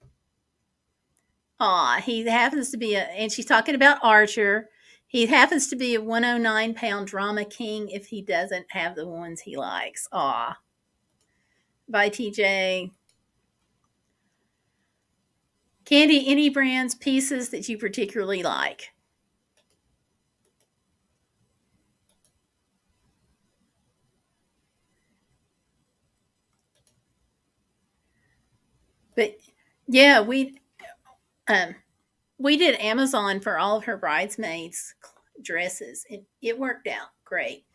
Aw, he happens to be and she's talking about Archer. He happens to be a 109-pound drama king if he doesn't have the ones he likes. Aw. Bye, TJ. Candy, any brands, pieces that you particularly like? But yeah, um we did Amazon for all of her bridesmaids dresses. It worked out great.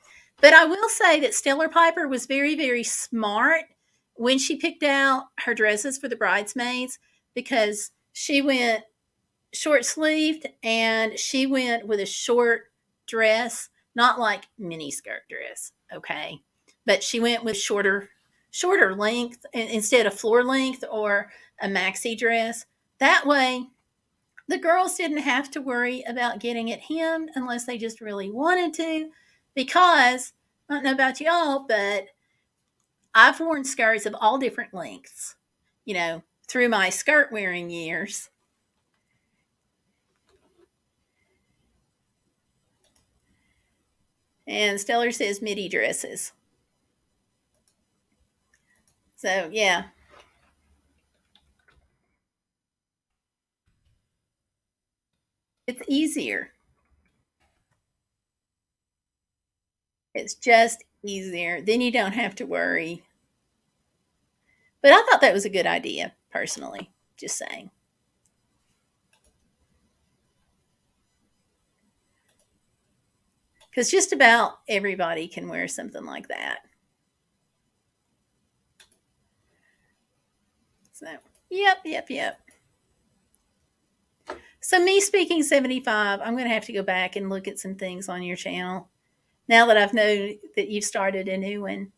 But I will say that Stellar Piper was very, very smart when she picked out her dresses for the bridesmaids because she went short sleeved and she went with a short dress, not like mini skirt dress, okay? But she went with shorter length instead of floor length or a maxi dress. That way the girls didn't have to worry about getting it hemmed unless they just really wanted to, because I don't know about y'all, but I've worn skirts of all different lengths, through my skirt wearing years. And Stellar says midi dresses. So, yeah. It's easier. It's just easier. Then you don't have to worry. But I thought that was a good idea, personally. Just saying. Because just about everybody can wear something like that. So, yep. So, me speaking 75, I'm going to have to go back and look at some things on your channel now that I've known that you've started a new one.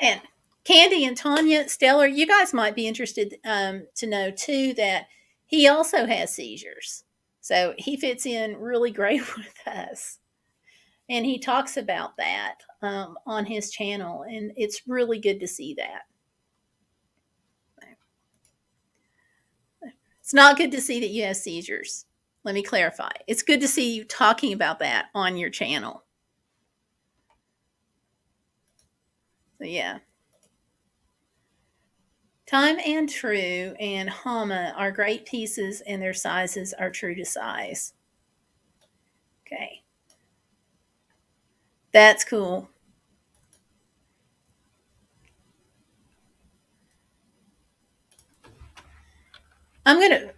And Candy and Tanya, Stellar, you guys might be interested to know too that he also has seizures. So he fits in really great with us. And he talks about that on his channel. And it's really good to see that. It's not good to see that you have seizures. Let me clarify. It's good to see you talking about that on your channel. So, yeah. Time and True and Hama are great pieces, and their sizes are true to size. Okay. That's cool. I'm going to,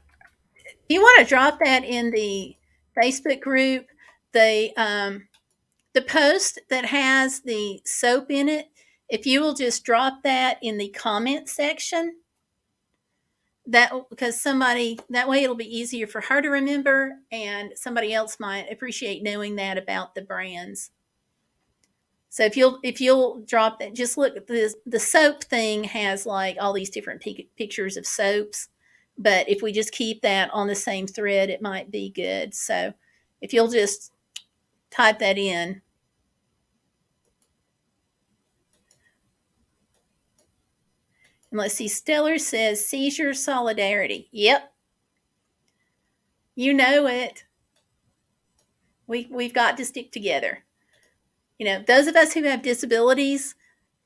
you want to drop that in the Facebook group, the post that has the soap in it, if you will just drop that in the comment section, that because somebody that way it'll be easier for her to remember, and somebody else might appreciate knowing that about the brands. So if you'll drop that, just look at the soap thing has like all these different pictures of soaps, but if we just keep that on the same thread, it might be good. So if you'll just type that in. And let's see, Stellar says seizure solidarity. Yep. You know it. We've got to stick together. Those of us who have disabilities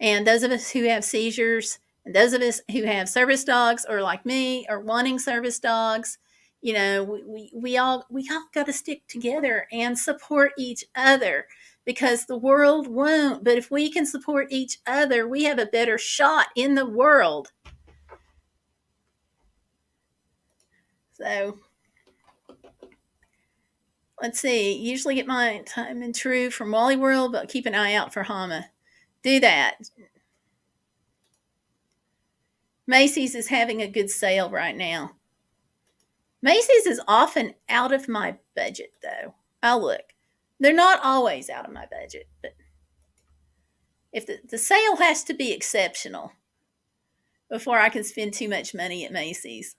and those of us who have seizures and those of us who have service dogs or like me or wanting service dogs, we all got to stick together and support each other, because the world won't. But if we can support each other, we have a better shot in the world. So let's see. Usually get my Time and True from Wally World, but keep an eye out for Hama. Do that. Macy's is having a good sale right now. Macy's is often out of my budget, though. I'll look. They're not always out of my budget, but if the sale has to be exceptional before I can spend too much money at Macy's,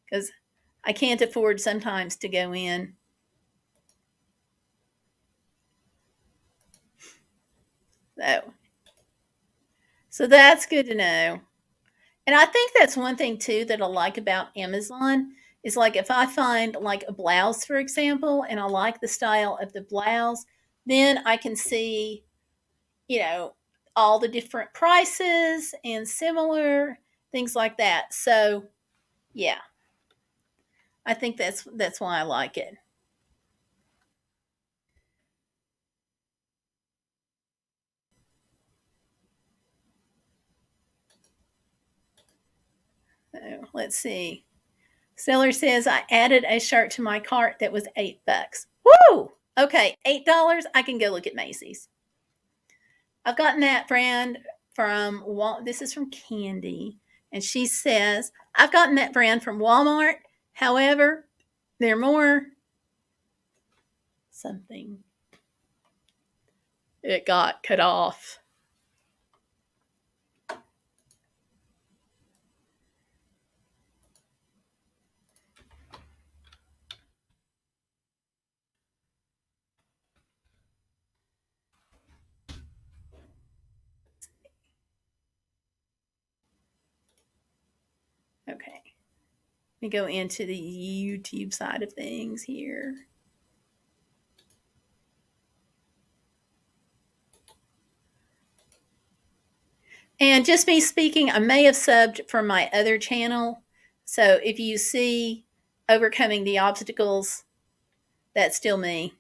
because I can't afford sometimes to go in. So that's good to know. And I think that's one thing too that I like about Amazon is like if I find like a blouse, for example, and I like the style of the blouse, then I can see, you know, all the different prices and similar things like that. So yeah, I think that's why I like it. So let's see. Seller says I added a shirt to my cart that was $8. Woo! Okay, $8. I can go look at Macy's. I've gotten that brand from this is from Candy, and she says I've gotten that brand from Walmart. However, they're more something. It got cut off. Okay. Let me go into the YouTube side of things here. And just me speaking, I may have subbed from my other channel. So if you see overcoming the obstacles, that's still me.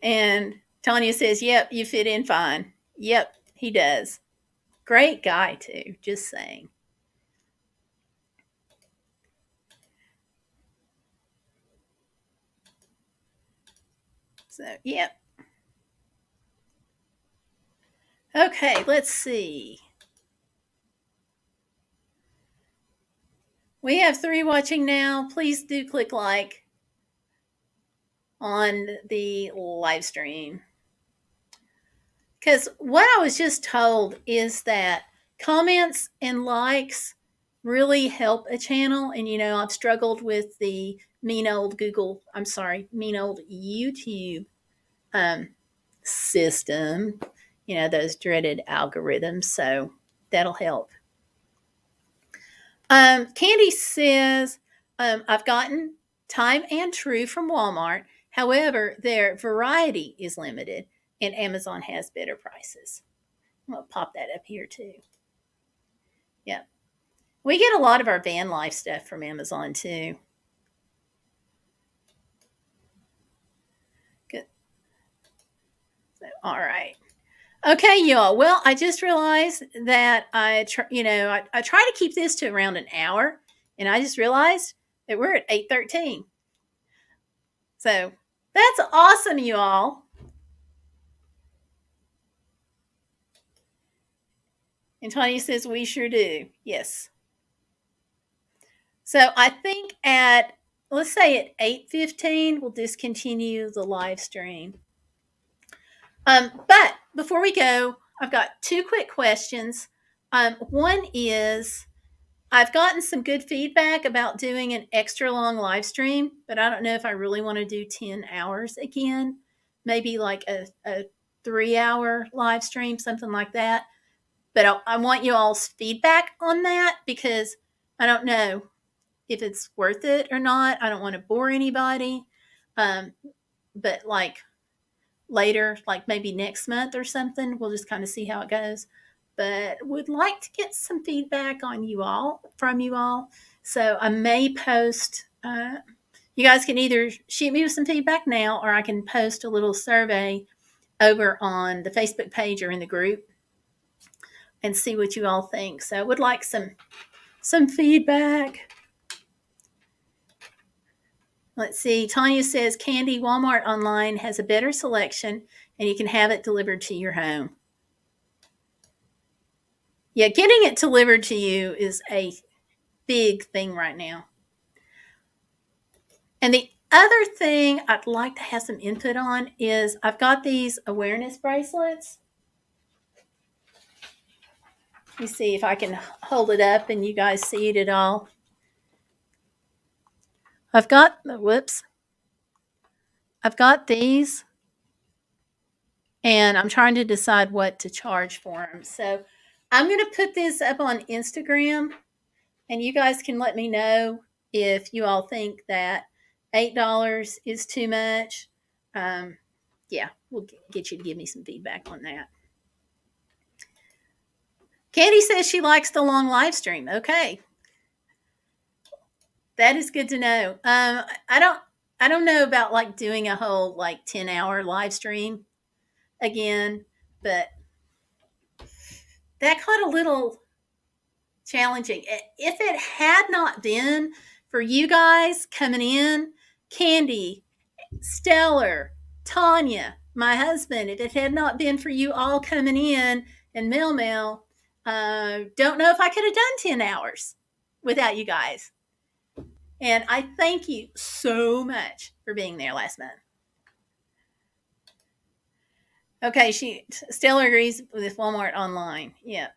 And Tanya says, yep, you fit in fine. Yep, he does. Great guy, too. Just saying. So, yep. Okay, let's see. We have 3 watching now. Please do click like on the live stream. Because what I was just told is that comments and likes really help a channel. And, you know, I've struggled with the mean old mean old YouTube system, you know, those dreaded algorithms. So that'll help. Candy says, I've gotten Time and True from Walmart. However, their variety is limited and Amazon has better prices. I'm going to pop that up here too. Yeah. We get a lot of our van life stuff from Amazon too. Good. So, all right. Okay, y'all. Well, I just realized that I try to keep this to around an hour, and I just realized that we're at 8:13. So that's awesome, you all. And Tanya says we sure do. Yes. So I think let's say at 8:15 we'll discontinue the live stream. But before we go, I've got 2 quick questions. One is I've gotten some good feedback about doing an extra long live stream, but I don't know if I really want to do 10 hours again. Maybe like a 3-hour live stream, something like that. But I want you all's feedback on that because I don't know if it's worth it or not. I don't want to bore anybody. But like later, like maybe next month or something, we'll just kind of see how it goes. But would like to get some feedback on from you all. So I may post. You guys can either shoot me with some feedback now, or I can post a little survey over on the Facebook page or in the group and see what you all think. So I would like some feedback. Let's see. Tanya says candy Walmart online has a better selection and you can have it delivered to your home. Yeah, getting it delivered to you is a big thing right now. And the other thing I'd like to have some input on is I've got these awareness bracelets. Let me see if I can hold it up and you guys see it at all. I've got these and I'm trying to decide what to charge for them. So I'm going to put this up on Instagram and you guys can let me know if you all think that $8 is too much. Yeah, we'll get you to give me some feedback on that. Candy says she likes the long live stream. Okay. That is good to know. I don't know about like doing a whole like 10-hour live stream again, but that got a little challenging. If it had not been for you guys coming in, Candy, Stellar, Tanya, my husband, if it had not been for you all coming in and Mel, don't know if I could have done 10 hours without you guys. And I thank you so much for being there last month. Okay, Stellar agrees with Walmart online. Yeah.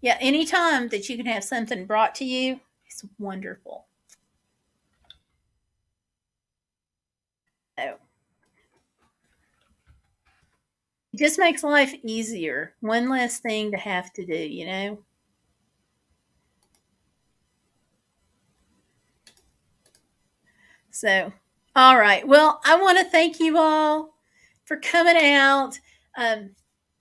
Yeah, anytime that you can have something brought to you, it's wonderful. So, it just makes life easier. One less thing to have to do, you know? So, all right. Well, I want to thank you all for coming out,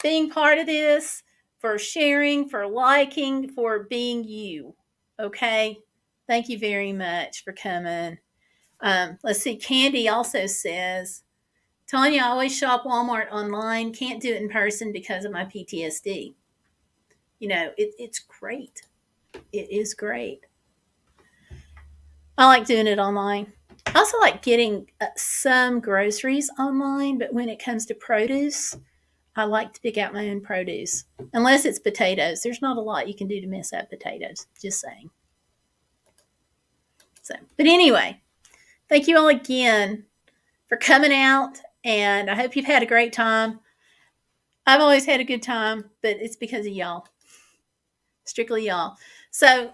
being part of this, for sharing, for liking, for being you. Okay. Thank you very much for coming. Let's see. Candy also says, Tanya, I always shop Walmart online. Can't do it in person because of my PTSD. You know, it's great. It is great. I like doing it online. I also like getting some groceries online, but when it comes to produce, I like to pick out my own produce. Unless it's potatoes. There's not a lot you can do to mess up potatoes. Just saying. So, but anyway, thank you all again for coming out, and I hope you've had a great time. I've always had a good time, but it's because of y'all. Strictly y'all. So,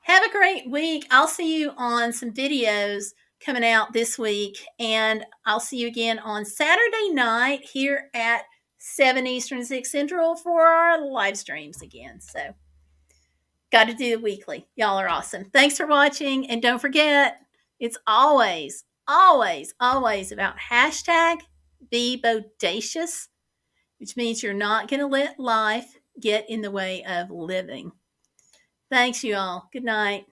have a great week. I'll see you on some videos coming out this week, and I'll see you again on Saturday night here at 7 Eastern, 6 Central for our live streams again. So, got to do it weekly. Y'all are awesome. Thanks for watching, and don't forget, it's always, always, always about hashtag be bodacious, which means you're not going to let life get in the way of living. Thanks, you all. Good night.